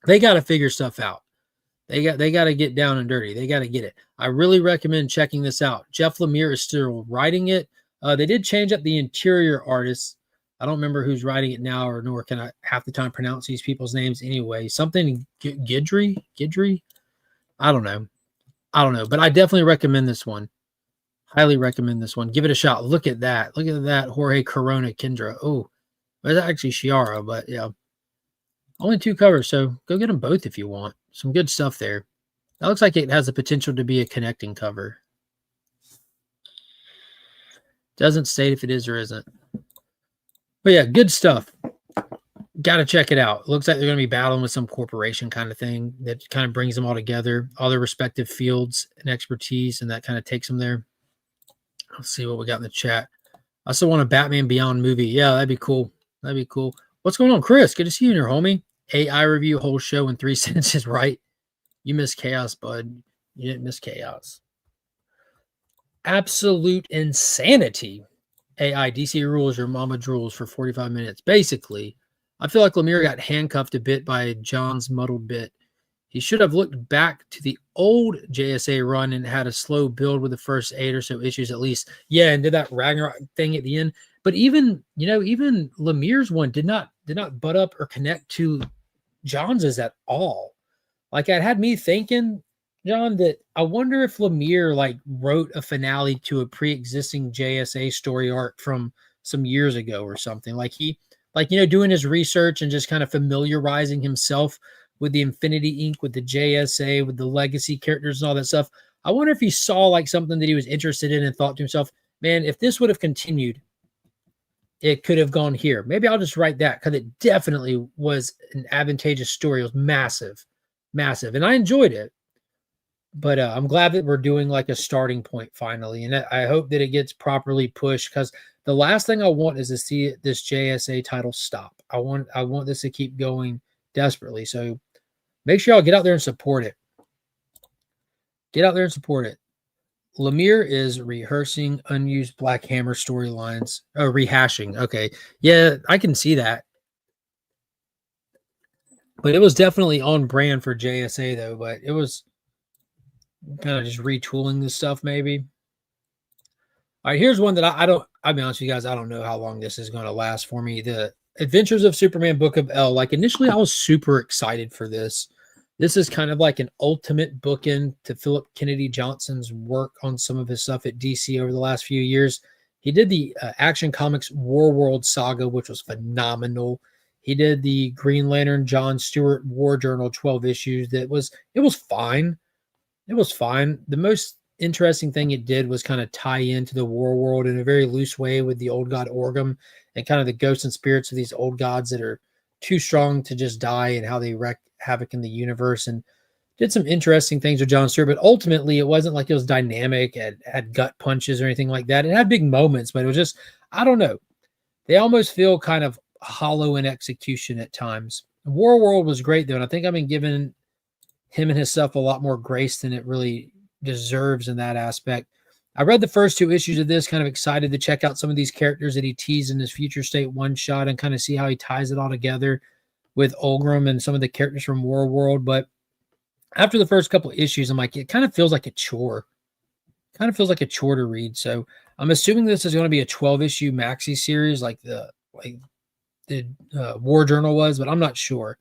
They got to figure stuff out. They got to get down and dirty. They got to get it. I really recommend checking this out. Jeff Lemire is still writing it. They did change up the interior artists. I don't remember who's writing it now, nor can I half the time pronounce these people's names anyway. Something Gidry. I don't know. But I definitely recommend this one. Highly recommend this one. Give it a shot. Look at that. Look at that. Jorge Corona Kendra. Oh, it's actually Shiara, but yeah. Only 2 covers, so go get them both if you want. Some good stuff there. That looks like it has the potential to be a connecting cover. Doesn't state if it is or isn't. But yeah, good stuff. Got to check it out. Looks like they're going to be battling with some corporation kind of thing that kind of brings them all together, all their respective fields and expertise, and that kind of takes them there. Let's see what we got in the chat. I still want a Batman Beyond movie. Yeah, that'd be cool. That'd be cool. What's going on, Chris? Good to see you here, homie. AI review whole show in 3 sentences, right? You missed chaos, bud. You didn't miss chaos. Absolute insanity. AI DC rules your mama drools for 45 minutes. Basically, I feel like Lemire got handcuffed a bit by John's muddled bit. He should have looked back to the old JSA run and had a slow build with the first 8 or so issues at least. Yeah, and did that Ragnarok thing at the end. But even Lemire's one did not butt up or connect to John's at all. Like, it had me thinking, John, that I wonder if Lemire wrote a finale to a pre-existing JSA story arc from some years ago or something. Doing his research and just kind of familiarizing himself with the Infinity Inc., with the JSA, with the legacy characters and all that stuff. I wonder if he saw something that he was interested in and thought to himself, man, if this would have continued, it could have gone here. Maybe I'll just write that, because it definitely was an advantageous story. It was massive. And I enjoyed it. But I'm glad that we're doing a starting point finally. And I hope that it gets properly pushed, because the last thing I want is to see this JSA title stop. I want this to keep going desperately. So make sure y'all get out there and support it. Get out there and support it. Lemire is rehearsing unused Black Hammer storylines. Oh, rehashing. Okay. Yeah, I can see that. But it was definitely on brand for JSA, though. But it was kind of just retooling this stuff, maybe. All right, here's one that I'll be honest with you guys, I don't know how long this is going to last for me. The Adventures of Superman Book of L. Initially, I was super excited for this. This is kind of like an ultimate bookend to Philip Kennedy Johnson's work on some of his stuff at DC over the last few years. He did the Action Comics War World saga, which was phenomenal. He did the Green Lantern John Stewart War Journal 12 issues. It was fine. It was fine. The most interesting thing it did was kind of tie into the war world in a very loose way with the old god Orgum and kind of the ghosts and spirits of these old gods that are too strong to just die and how they wreak havoc in the universe, and did some interesting things with John Stewart. But ultimately, it wasn't like it was dynamic, it had gut punches or anything like that. It had big moments, but it was just, I don't know. They almost feel kind of hollow in execution at times. War World was great, though, and I think I've been giving him and his stuff a lot more grace than it really deserves in that aspect. I read the first 2 issues of this, kind of excited to check out some of these characters that he teased in his Future State one-shot and kind of see how he ties it all together with Olgrim and some of the characters from War World. But after the first couple of issues, I'm like, it kind of feels like a chore. Kind of feels like a chore to read. So I'm assuming this is going to be a 12-issue maxi series like the War Journal was, but I'm not sure.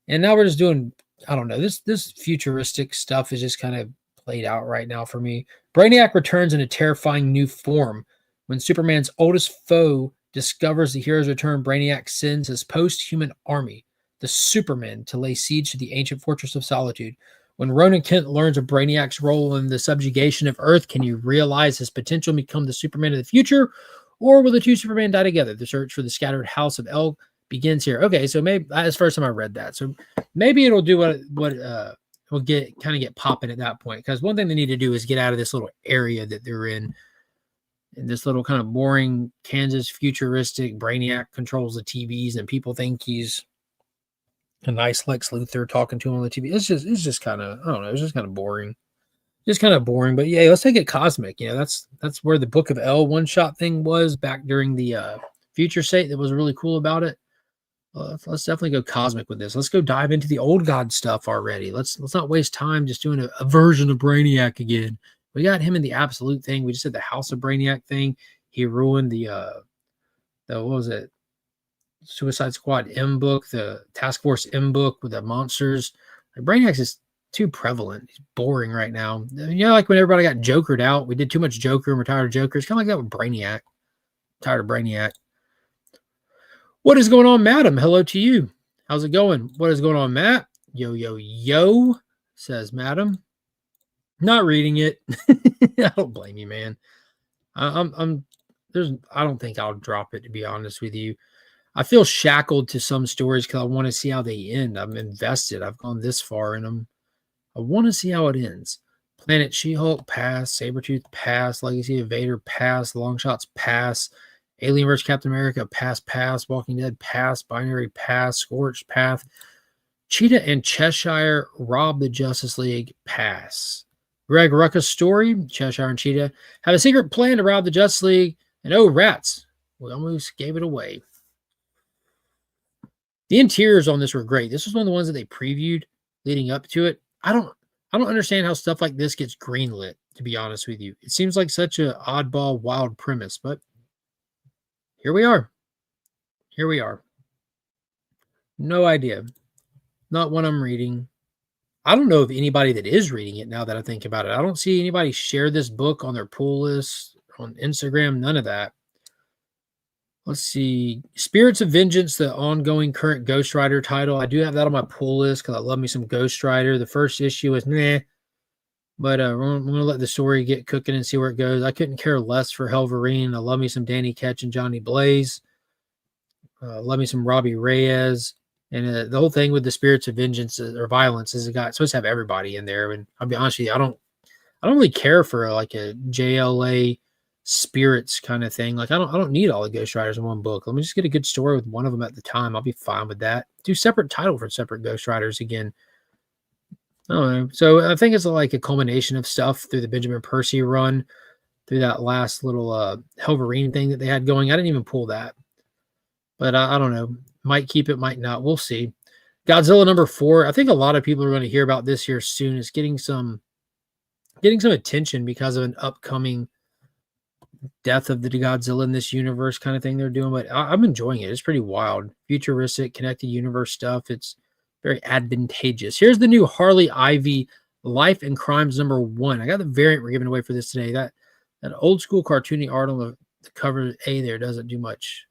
And now we're just doing, I don't know, this futuristic stuff is just kind of played out right now for me. Brainiac returns in a terrifying new form. When Superman's oldest foe discovers the hero's return, Brainiac sends his post-human army, the Supermen, to lay siege to the ancient fortress of Solitude. When Ronan Kent learns of Brainiac's role in the subjugation of Earth, can he realize his potential and become the Superman of the future? Or will the 2 Supermen die together? The search for the scattered house of El begins here. Okay, so maybe that's the first time I read that. So maybe it'll do what will get popping at that point. Because one thing they need to do is get out of this little area that they're in this little kind of boring Kansas futuristic. Brainiac controls the TVs and people think he's a nice Lex Luthor talking to him on the TV. It's just kind of, I don't know, it's just kind of boring. Just kind of boring. But yeah, let's take it cosmic. You know, that's where the Book of El one-shot thing was back during the Future State. That was really cool about it. Let's definitely go cosmic with this. Let's go dive into the old god stuff already. Let's not waste time just doing a version of Brainiac again. We got him in the Absolute thing. We just did the House of Brainiac thing. He ruined the what was it? Suicide Squad M book, the Task Force M book with the monsters. Like, Brainiac's is too prevalent. He's boring right now. You know, like when everybody got Jokered out, we did too much Joker and we're tired of Joker. It's kind of like that with Brainiac. Tired of Brainiac. What is going on, madam? Hello to you. How's it going? What is going on, Matt? Yo, yo, yo, says madam. Not reading it. I don't blame you, man. I don't think I'll drop it, to be honest with you. I feel shackled to some stories because I want to see how they end. I'm invested. I've gone this far in them. I want to see how it ends. Planet She-Hulk, pass. Sabretooth, pass. Legacy of Vader, pass. Longshots, pass. Alien vs. Captain America, pass. Walking Dead, pass. Binary, pass. Scorched, pass. Cheetah and Cheshire rob the Justice League, pass. Greg Rucka's story, Cheshire and Cheetah have a secret plan to rob the Justice League, and oh, rats, we almost gave it away. The interiors on this were great. This was one of the ones that they previewed leading up to it. I don't understand how stuff like this gets greenlit, to be honest with you. It seems like such an oddball, wild premise, but here we are. Here we are. No idea. Not one I'm reading. I don't know of anybody that is reading it now that I think about it. I don't see anybody share this book on their pull list, on Instagram, none of that. Let's see. Spirits of Vengeance, the ongoing current Ghost Rider title. I do have that on my pull list because I love me some Ghost Rider. The first issue is meh, but we're going to let the story get cooking and see where it goes. I couldn't care less for Helverine. I love me some Danny Ketch and Johnny Blaze. Love me some Robbie Reyes. And the whole thing with the Spirits of Vengeance or Violence is it's supposed to have everybody in there. And I'll be honest with you, I don't really care for like a JLA spirits kind of thing. Like I don't need all the Ghost Riders in one book. Let me just get a good story with one of them at the time. I'll be fine with that. Do separate title for separate Ghost Riders again. I don't know. So I think it's like a culmination of stuff through the Benjamin Percy run, through that last little Helverine thing that they had going. I didn't even pull that, but I don't know. Might keep it, might not. We'll see. Godzilla #4. I think a lot of people are going to hear about this here soon. It's getting some attention because of an upcoming death of the Godzilla in this universe kind of thing they're doing. But I'm enjoying it. It's pretty wild, futuristic, connected universe stuff. It's very advantageous. Here's the new Harley Ivy Life and Crimes #1. I got the variant we're giving away for this today. That old school cartoony art on the cover A there doesn't do much.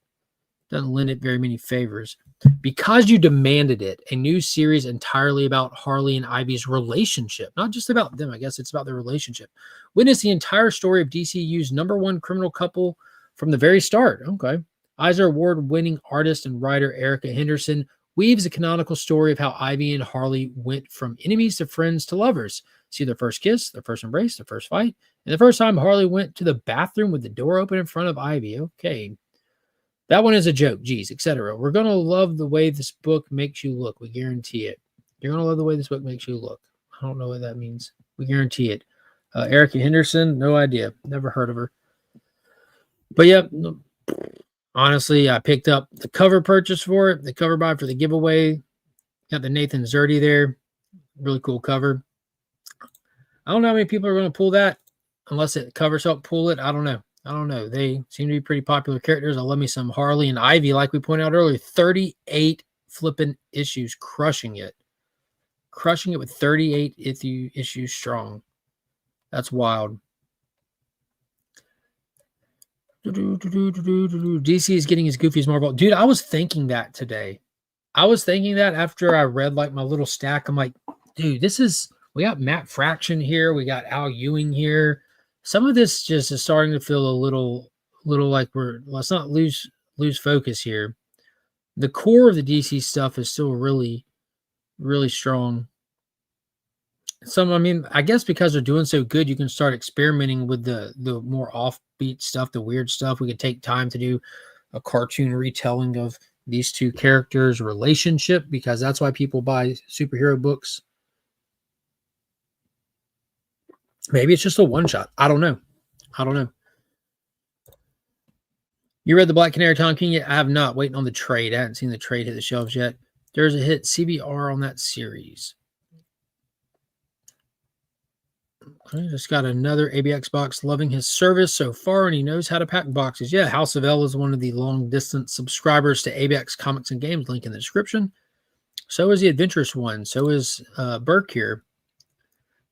Doesn't lend it very many favors. Because you demanded it, a new series entirely about Harley and Ivy's relationship. Not just about them, I guess it's about their relationship. Witness the entire story of DCU's #1 criminal couple from the very start. Okay. Eisner Award-winning artist and writer Erica Henderson weaves a canonical story of how Ivy and Harley went from enemies to friends to lovers. See their first kiss, their first embrace, their first fight, and the first time Harley went to the bathroom with the door open in front of Ivy. Okay. That one is a joke, geez, etc. We're going to love the way this book makes you look. We guarantee it. You're going to love the way this book makes you look. I don't know what that means. We guarantee it. Erica Henderson, no idea. Never heard of her. But yeah, honestly, I picked up the cover purchase for it, the cover buy for the giveaway. Got the Nathan Zerdy there. Really cool cover. I don't know how many people are going to pull that unless it covers help pull it. I don't know. They seem to be pretty popular characters. I love me some Harley and Ivy, like we pointed out earlier. 38 flipping issues, crushing it. Crushing it with 38 issues strong. That's wild. DC is getting his goofiest Marvel. Dude, I was thinking that today. I was thinking that after I read like my little stack. I'm like, dude, we got Matt Fraction here. We got Al Ewing here. Some of this just is starting to feel a little like let's not lose focus here. The core of the DC stuff is still really, really strong. I mean, I guess because they're doing so good, you can start experimenting with the more offbeat stuff, the weird stuff. We could take time to do a cartoon retelling of these two characters' relationship, because that's why people buy superhero books. Maybe it's just a one-shot. I don't know. You read the Black Canary Tom King yet? I have not. Waiting on the trade. I haven't seen the trade hit the shelves yet. There's a hit CBR on that series. Okay, just got another ABX box. Loving his service so far, and he knows how to pack boxes. Yeah, House of L is one of the long-distance subscribers to ABX Comics and Games. Link in the description. So is the Adventurous One. So is Burke here.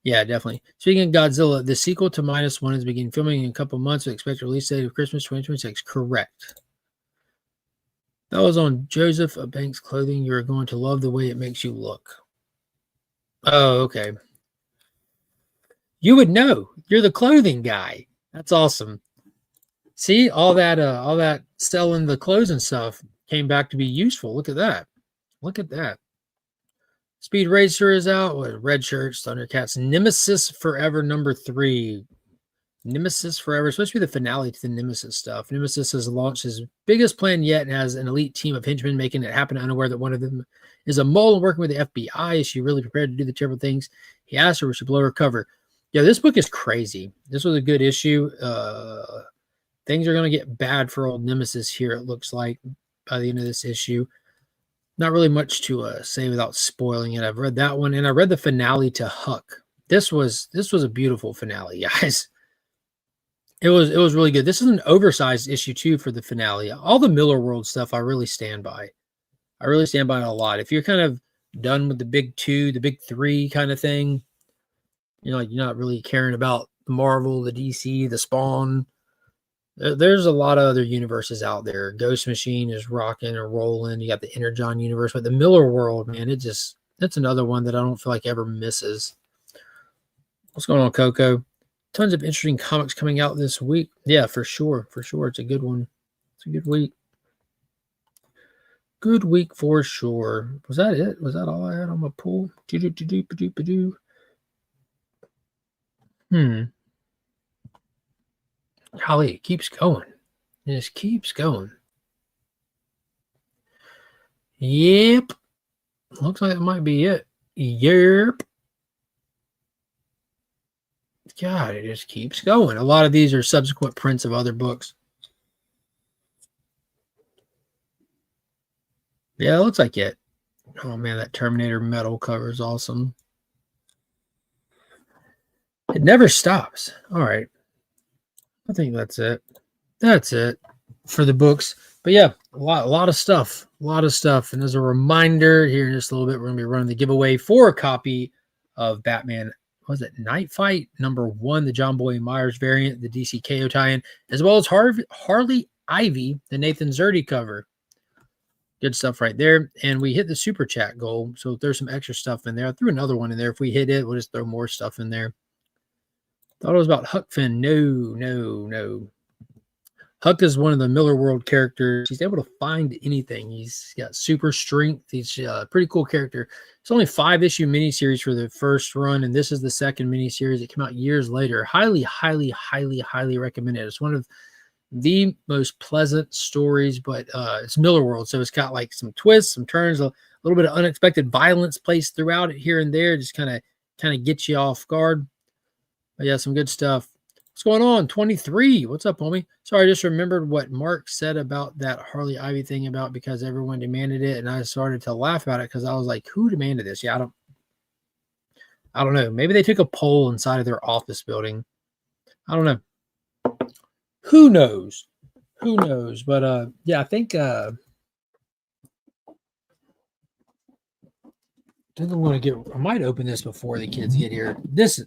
Yeah, definitely. Speaking of Godzilla, the sequel to -1 is beginning filming in a couple months with expected release date of Christmas 2026. Correct. That was on Joseph of Banks Clothing. You're going to love the way it makes you look. Oh, okay. You would know. You're the clothing guy. That's awesome. See, all that selling the clothes and stuff came back to be useful. Look at that. Speed Racer is out with red shirts, Thundercats, Nemesis Forever #3. Nemesis Forever is supposed to be the finale to the Nemesis stuff. Nemesis has launched his biggest plan yet and has an elite team of henchmen making it happen, unaware that one of them is a mole and working with the FBI. Is she really prepared to do the terrible things he asked her to blow her cover? Yeah, this book is crazy. This was a good issue. Things are going to get bad for old Nemesis here, it looks like, by the end of this issue. Not really much to say without spoiling it. I've read that one, and I read the finale to Huck. This was a beautiful finale, guys. It was really good. This is an oversized issue too for the finale. All the Miller World stuff I really stand by. I really stand by it a lot. If you're kind of done with the big two, the big three kind of thing, you're not really caring about the Marvel, the DC, the Spawn. There's a lot of other universes out there. Ghost Machine is rocking and rolling. You got the Energon universe, but the Miller World, man, that's another one that I don't feel like ever misses. What's going on, Coco? Tons of interesting comics coming out this week. Yeah, for sure. It's a good one. It's a good week. Good week for sure. Was that it? Was that all I had on my pool? Golly, it keeps going. It just keeps going. Yep. Looks like it might be it. Yep. God, it just keeps going. A lot of these are subsequent prints of other books. Yeah, it looks like it. Oh, man, that Terminator metal cover is awesome. It never stops. All right. I think that's it. That's it for the books. But yeah, a lot of stuff. And as a reminder, here in just a little bit, we're going to be running the giveaway for a copy of Batman. Was it Night Fight #1, the John Boy Myers variant, the DC KO tie-in, as well as Harley Ivy, the Nathan Zerdy cover. Good stuff right there. And we hit the super chat goal. So there's some extra stuff in there. I threw another one in there. If we hit it, we'll just throw more stuff in there. Thought it was about Huck Finn. No. Huck is one of the Miller World characters. He's able to find anything. He's got super strength. He's a pretty cool character. It's only 5-issue miniseries for the first run, and this is the second miniseries. It came out years later. Highly recommend it. It's one of the most pleasant stories, but it's Miller World, so it's got like some twists, some turns, a little bit of unexpected violence placed throughout it here and there, just kind of get you off guard. But yeah, some good stuff. What's going on? 23. What's up, homie? Sorry, I just remembered what Mark said about that Harley Ivy thing about because everyone demanded it, and I started to laugh about it because I was like, who demanded this? Yeah, I don't know. Maybe they took a poll inside of their office building. I don't know. Who knows? But yeah, I think I'm going to I might open this before the kids get here. This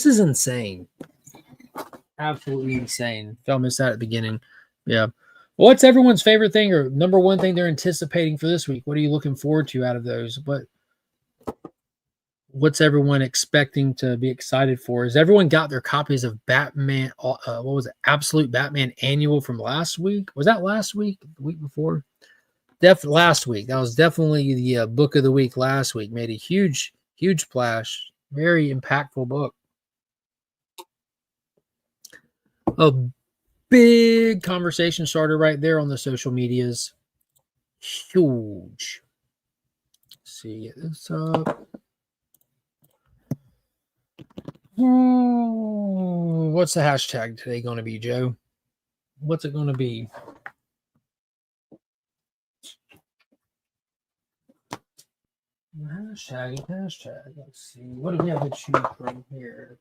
is insane. Absolutely insane. If y'all missed that at the beginning. Yeah. What's everyone's favorite thing or number one thing they're anticipating for this week? What are you looking forward to out of those? What's everyone expecting to be excited for? Has everyone got their copies of Batman? What was it? Absolute Batman Annual from last week? Was that last week? The week before? Last week. That was definitely the book of the week last week. Made a huge splash. Very impactful book. A big conversation starter right there on the social medias. Huge. Let's see, get this up. What's the hashtag today going to be, Joe? What's it going to be? Hashtag. Let's see. What do we have to choose from here?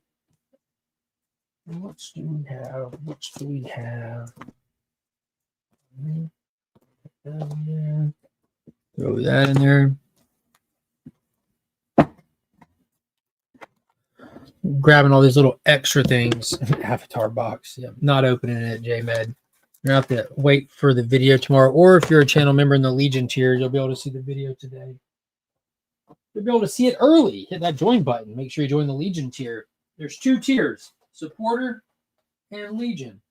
What do we have? Throw that in there. Grabbing all these little extra things. Avatar box. Yeah, not opening it, JMed. You're going to have to wait for the video tomorrow. Or if you're a channel member in the Legion tier, you'll be able to see the video today. You'll be able to see it early. Hit that join button. Make sure you join the Legion tier. There's 2 tiers. Supporter and Legion.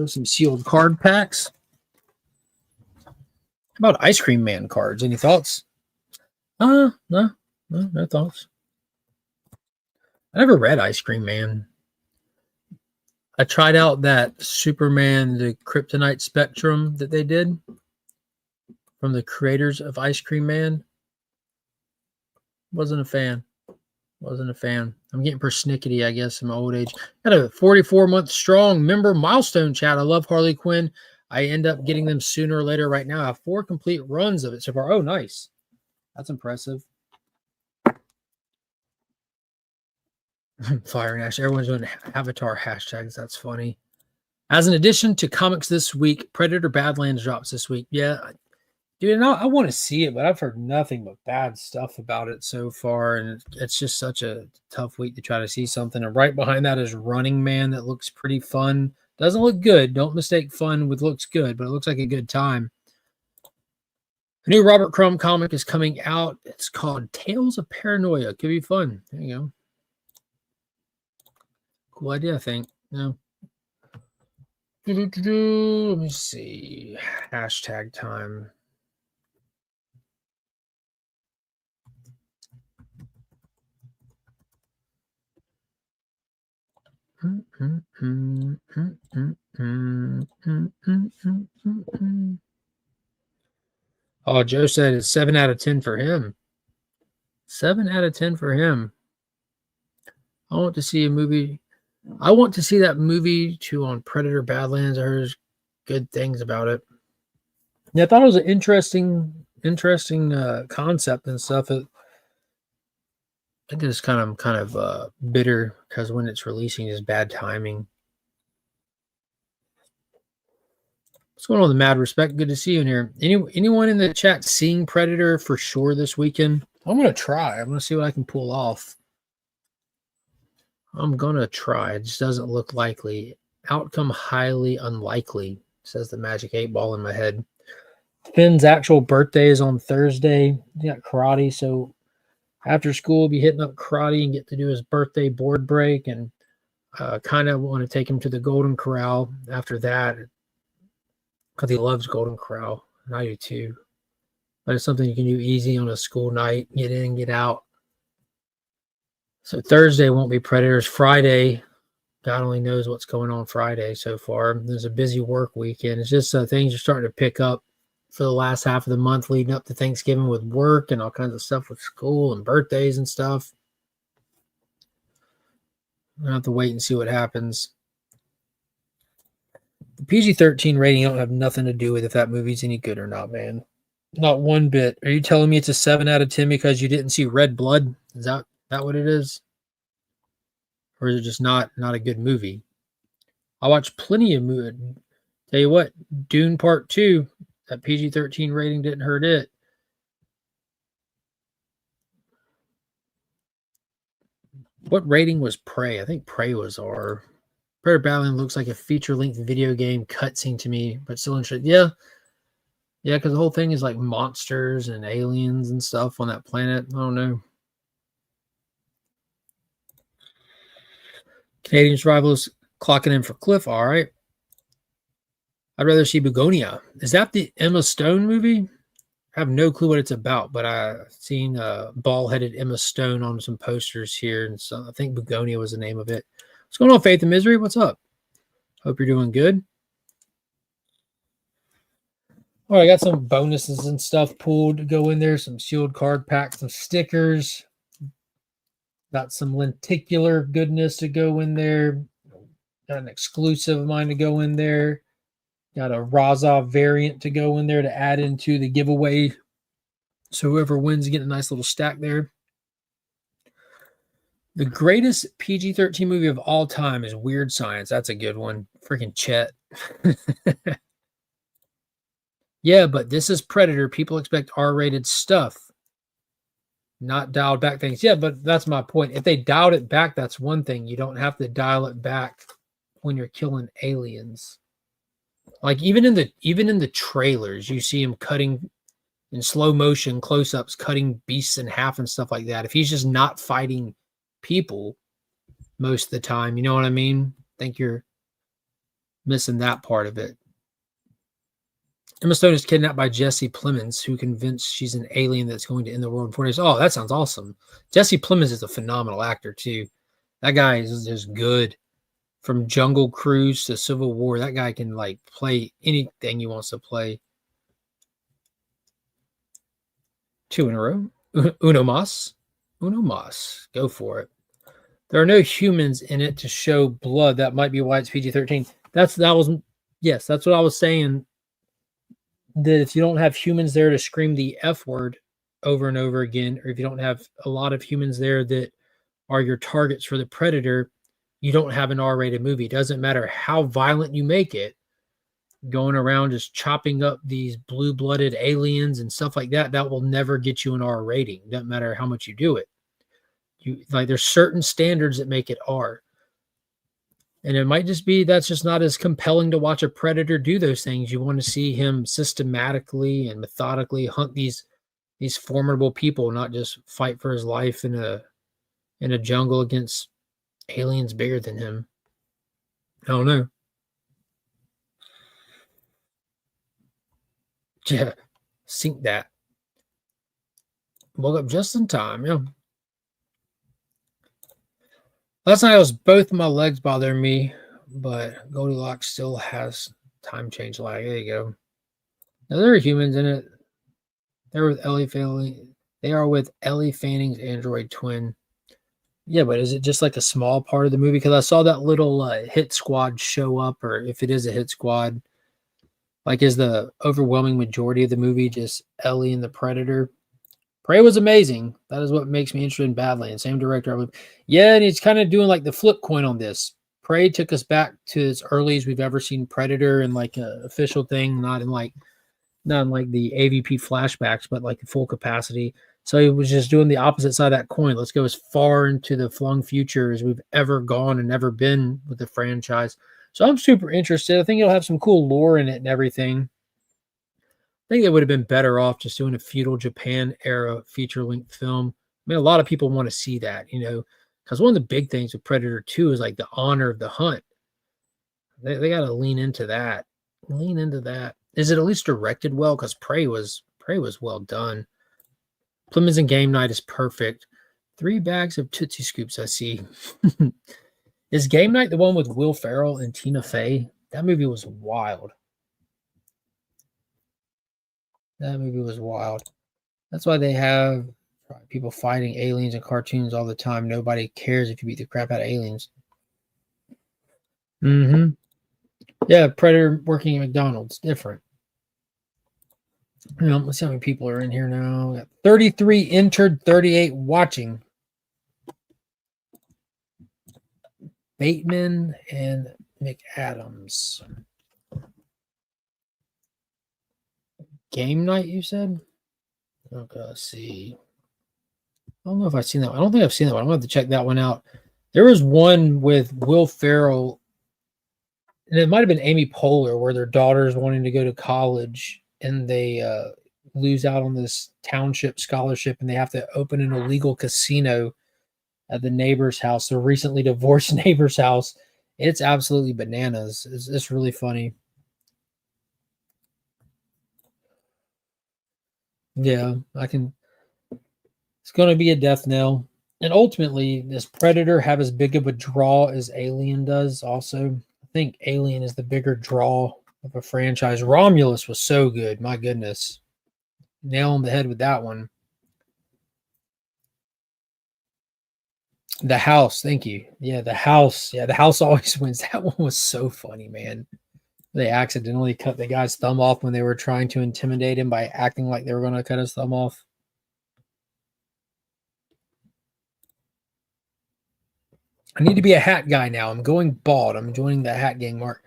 Some sealed card packs. How about Ice Cream Man cards? Any thoughts? No thoughts. I never read Ice Cream Man. I tried out that Superman, the Kryptonite Spectrum that they did from the creators of Ice Cream Man. Wasn't a fan. I'm getting persnickety, I guess, in my old age. Got a 44-month strong member milestone chat. I love Harley Quinn. I end up getting them sooner or later. Right now, I have 4 complete runs of it so far. Oh, nice. That's impressive. Fire and Ash. Everyone's doing Avatar hashtags. That's funny. As an addition to comics this week, Predator Badlands drops this week. Yeah, dude, and I want to see it, but I've heard nothing but bad stuff about it so far, and it's just such a tough week to try to see something. And right behind that is Running Man that looks pretty fun. Doesn't look good. Don't mistake fun with looks good, but it looks like a good time. A new Robert Crumb comic is coming out. It's called Tales of Paranoia. Could be fun. There you go. Cool idea, I think. Yeah. Let me see. Hashtag time. Oh, Joe said it's 7 out of 10 for him. 7 out of 10 for him. I want to see a movie. I want to see that movie too on Predator Badlands. I heard good things about it. Yeah, I thought it was an interesting concept and stuff. I think it's kind of bitter because when it's releasing is bad timing. What's going on with the Mad Respect? Good to see you in here. Anyone in the chat seeing Predator for sure this weekend? I'm going to try. I'm going to see what I can pull off. I'm gonna try. It just doesn't look likely. Outcome highly unlikely, says the magic 8 ball in my head. Finn's actual birthday is on Thursday. He got karate, so after school, we'll be hitting up karate and get to do his birthday board break. And kind of want to take him to the Golden Corral after that because he loves Golden Corral, and I do too. But it's something you can do easy on a school night, get in, get out. So Thursday won't be Predators. Friday, God only knows what's going on Friday so far. There's a busy work weekend. It's just things are starting to pick up for the last half of the month leading up to Thanksgiving with work and all kinds of stuff with school and birthdays and stuff. I'll have to wait and see what happens. The PG-13 rating don't have nothing to do with if that movie's any good or not, man. Not one bit. Are you telling me it's a 7 out of 10 because you didn't see Red Blood? Is that what it is? Or is it just not a good movie? I watched plenty of movies. Tell you what, Dune Part 2, that PG-13 rating didn't hurt it. What rating was Prey? I think Prey was R. Predator Battleland looks like a feature-length video game cutscene to me, but still interesting. Yeah, because the whole thing is like monsters and aliens and stuff on that planet. I don't know. Canadian Survivalists clocking in for Cliff. All right. I'd rather see Begonia. Is that the Emma Stone movie? I have no clue what it's about, but I've seen bald-headed Emma Stone on some posters here, and so I think Begonia was the name of it. What's going on, Faith and Misery? What's up? Hope you're doing good. All right, I got some bonuses and stuff pulled to go in there, some sealed card packs, some stickers. Got some lenticular goodness to go in there. Got an exclusive of mine to go in there. Got a Razov variant to go in there to add into the giveaway. So whoever wins get a nice little stack there. The greatest PG-13 movie of all time is Weird Science. That's a good one. Freaking Chet. Yeah, but this is Predator. People expect R-rated stuff, not dialed back things. Yeah, but that's my point. If they dialed it back, that's one thing. You don't have to dial it back when you're killing aliens. Like even in the trailers, you see him cutting in slow motion close-ups, cutting beasts in half and stuff like that. If he's just not fighting people most of the time, you know what I mean? I think you're missing that part of it. Emma Stone is kidnapped by Jesse Plemons, who convinced she's an alien that's going to end the world in 4 days. Oh, that sounds awesome. Jesse Plemons is a phenomenal actor too. That guy is just good. From Jungle Cruise to Civil War, that guy can like play anything he wants to play. 2 in a row. Uno mas. Go for it. There are no humans in it to show blood. That might be why it's PG-13. That's what I was saying. That if you don't have humans there to scream the F word over and over again, or if you don't have a lot of humans there that are your targets for the Predator, you don't have an R-rated movie. It doesn't matter how violent you make it, going around just chopping up these blue-blooded aliens and stuff like that, that will never get you an R rating. Doesn't matter how much you do it. There's certain standards that make it R. And it might just be that's just not as compelling to watch a Predator do those things. You want to see him systematically and methodically hunt these formidable people, not just fight for his life in a jungle against aliens bigger than him. I don't know. Yeah, sync that. Woke up just in time, yeah. Last night, both my legs bothering me, but Goldilocks still has time change lag. There you go. Now, there are humans in it. They're with Ellie Fanning. They are with Ellie Fanning's android twin. Yeah, but is it just like a small part of the movie? Because I saw that little hit squad show up, or if it is a hit squad, like is the overwhelming majority of the movie just Ellie and the Predator? Prey was amazing. That is what makes me interested in Badlands. Same director. Yeah, and he's kind of doing like the flip coin on this. Prey took us back to as early as we've ever seen Predator in like an official thing, not in like the AVP flashbacks, but like the full capacity. So he was just doing the opposite side of that coin. Let's go as far into the flung future as we've ever gone and ever been with the franchise. So I'm super interested. I think it'll have some cool lore in it and everything. I think it would have been better off just doing a feudal Japan era feature length film. I mean, a lot of people want to see that, because one of the big things with Predator 2 is like the honor of the hunt. They got to lean into that. Lean into that. Is it at least directed well? Because Prey was well done. Plymouth and Game Night is perfect. 3 bags of Tootsie Scoops, I see. Is Game Night the one with Will Ferrell and Tina Fey? That movie was wild. That movie was wild. That's why they have people fighting aliens in cartoons all the time. Nobody cares if you beat the crap out of aliens. Yeah, Predator working at McDonald's. Different. Let's see how many people are in here now. We got 33 entered, 38 watching. Bateman and McAdams. Game Night, you said? Okay, let's see. I don't know if I've seen that one. I don't think I've seen that one. I'm going to have to check that one out. There was one with Will Ferrell, and it might have been Amy Poehler, where their daughter's wanting to go to college, and they lose out on this township scholarship, and they have to open an illegal casino at the neighbor's house, the recently divorced neighbor's house. It's absolutely bananas. It's really funny. Yeah, it's going to be a death knell. And ultimately, does Predator have as big of a draw as Alien does also? I think Alien is the bigger draw of a franchise. Romulus was so good. My goodness. Nail on the head with that one. The House. Thank you. Yeah, The House. Yeah, The House always wins. That one was so funny, man. They accidentally cut the guy's thumb off when they were trying to intimidate him by acting like they were going to cut his thumb off. I need to be a hat guy now. I'm going bald. I'm joining the hat gang, Mark.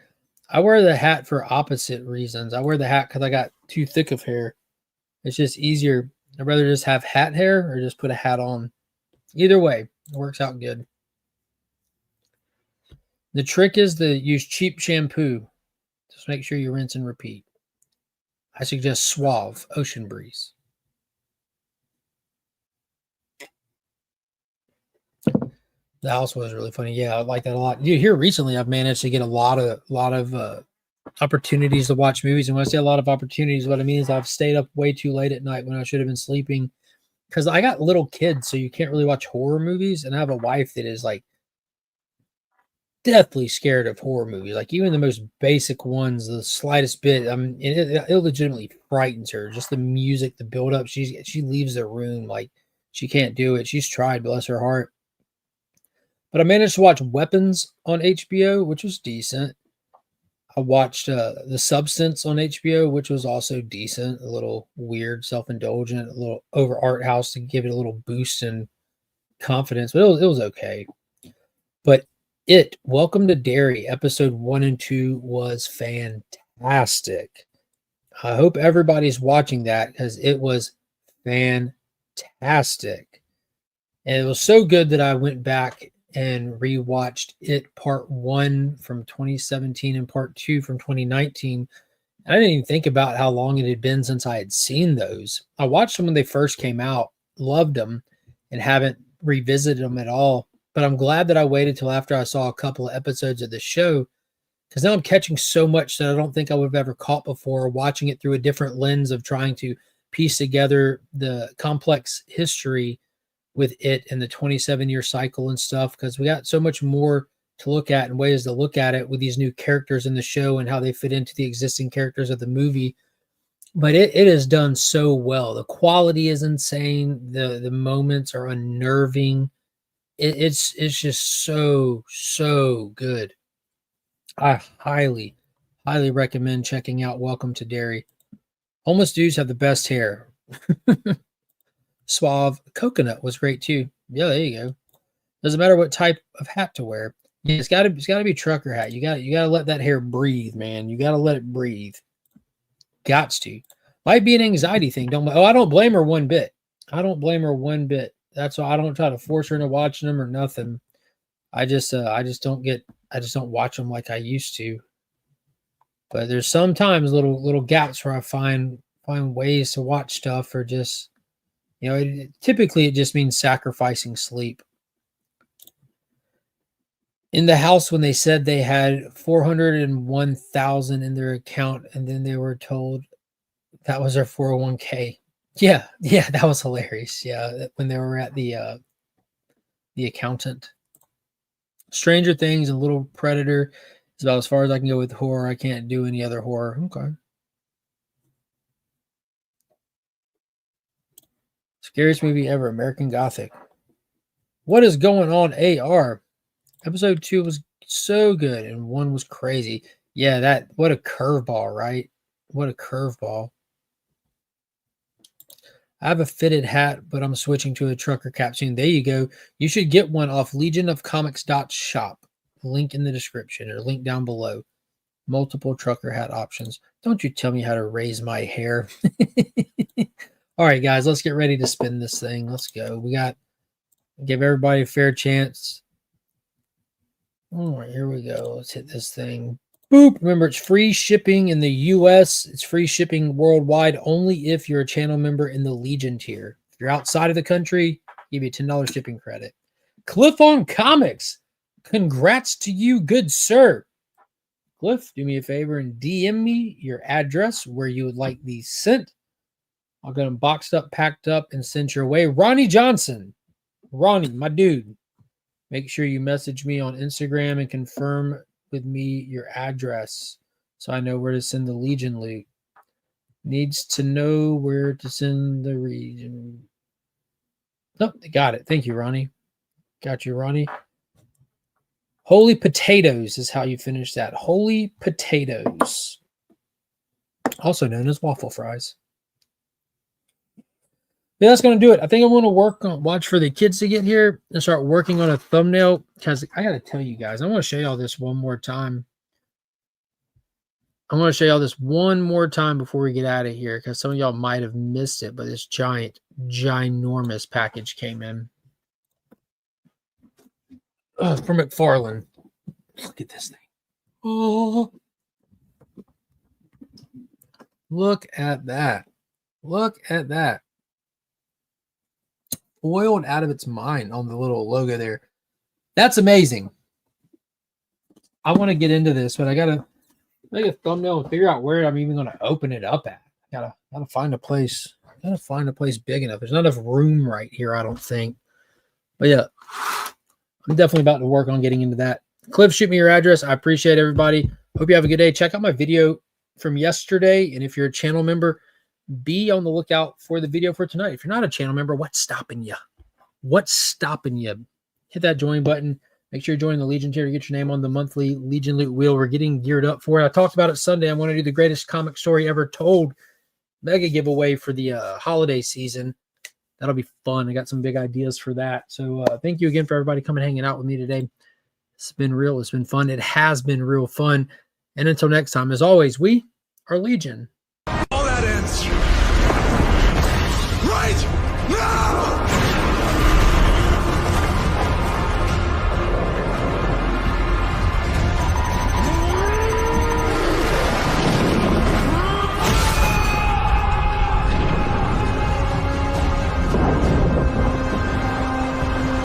I wear the hat for opposite reasons. I wear the hat because I got too thick of hair. It's just easier. I'd rather just have hat hair or just put a hat on. Either way, it works out good. The trick is to use cheap shampoo. Just make sure you rinse and repeat. I suggest Suave Ocean Breeze. The House was really funny. Yeah, I like that a lot. Here recently, I've managed to get a lot of opportunities to watch movies. And when I say a lot of opportunities, what I mean is I've stayed up way too late at night when I should have been sleeping. Because I got little kids, so you can't really watch horror movies. And I have a wife that is like deathly scared of horror movies. Like even the most basic ones, the slightest bit, it legitimately frightens her. Just the music, the buildup. She leaves the room like she can't do it. She's tried, bless her heart. But I managed to watch Weapons on HBO, which was decent. I watched The Substance on HBO, which was also decent. A little weird, self-indulgent, a little over art house to give it a little boost in confidence. But it was okay. But Welcome to Derry, episode 1 and 2 was fantastic. I hope everybody's watching that because it was fantastic. And it was so good that I went back and rewatched it part 1 from 2017 and part 2 from 2019. I didn't even think about how long it had been since I had seen those. I watched them when they first came out, loved them, and haven't revisited them at all. But I'm glad that I waited till after I saw a couple of episodes of the show, because now I'm catching so much that I don't think I would have ever caught before, watching it through a different lens of trying to piece together the complex history with it and the 27-year cycle and stuff, because we got so much more to look at and ways to look at it with these new characters in the show and how they fit into the existing characters of the movie. But it is done so well. The quality is insane. The moments are unnerving. It's just so good. I highly recommend checking out Welcome to Derry. Homeless dudes have the best hair. Suave Coconut was great too. Yeah, there you go. Doesn't matter what type of hat to wear. Yeah, it's gotta be trucker hat. You gotta let that hair breathe, man. You gotta let it breathe. Gots to. Might be an anxiety thing. I don't blame her one bit. I don't blame her one bit. That's why I don't try to force her into watching them or nothing. I just don't watch them like I used to. But there's sometimes little gaps where I find ways to watch stuff, or just, typically it just means sacrificing sleep. In the house, when they said they had 401,000 in their account, and then they were told that was their 401k. Yeah, that was hilarious. Yeah, when they were at the accountant. Stranger Things and Little Predator is about as far as I can go with horror. I can't do any other horror. Okay. Scariest movie ever, American Gothic. What is going on, AR? Episode 2 was so good, and 1 was crazy. Yeah, what a curveball, right? What a curveball. I have a fitted hat, but I'm switching to a trucker cap soon. There you go. You should get one off legionofcomics.shop. Link in the description, or link down below. Multiple trucker hat options. Don't you tell me how to raise my hair. All right, guys, let's get ready to spin this thing. Let's go. Give everybody a fair chance. All right, here we go. Let's hit this thing. Boop. Remember, it's free shipping in the US. It's free shipping worldwide only if you're a channel member in the Legion tier. If you're outside of the country, give you a $10 shipping credit. Cliff on Comics. Congrats to you, good sir. Cliff, do me a favor and DM me your address where you would like these sent. I'll get them boxed up, packed up, and sent your way. Ronnie Johnson. Ronnie, my dude. Make sure you message me on Instagram and confirm with me your address so I know where to send the Legion loot. Needs to know where to send the region. Nope, got it. Thank you, Ronnie. Got you, Ronnie. Holy potatoes is how you finish that. Holy potatoes. Also known as waffle fries. Yeah, that's going to do it. I think I'm going to watch for the kids to get here and start working on a thumbnail, because I got to tell you guys, I want to show y'all this one more time. I want to show y'all this one more time before we get out of here, because some of y'all might have missed it, but this ginormous package came in. From McFarlane. Look at this thing. Oh, look at that. Look at that. Oiled out of its mind on the little logo there. That's amazing. I want to get into this, but I got to make a thumbnail and figure out where I'm even going to open it up at. Gotta find a place. Gotta find a place big enough. There's not enough room right here, I don't think. But yeah, I'm definitely about to work on getting into that. Cliff, shoot me your address. I appreciate everybody. Hope you have a good day. Check out my video from yesterday. And if you're a channel member, be on the lookout for the video for tonight. If you're not a channel member, what's stopping you? What's stopping you? Hit that join button. Make sure you're joining the Legion tier to get your name on the monthly Legion Loot Wheel. We're getting geared up for it. I talked about it Sunday. I want to do the greatest comic story ever told mega giveaway for the holiday season. That'll be fun. I got some big ideas for that. So thank you again for everybody coming hanging out with me today. It's been real. It's been fun. It has been real fun. And until next time, as always, we are Legion.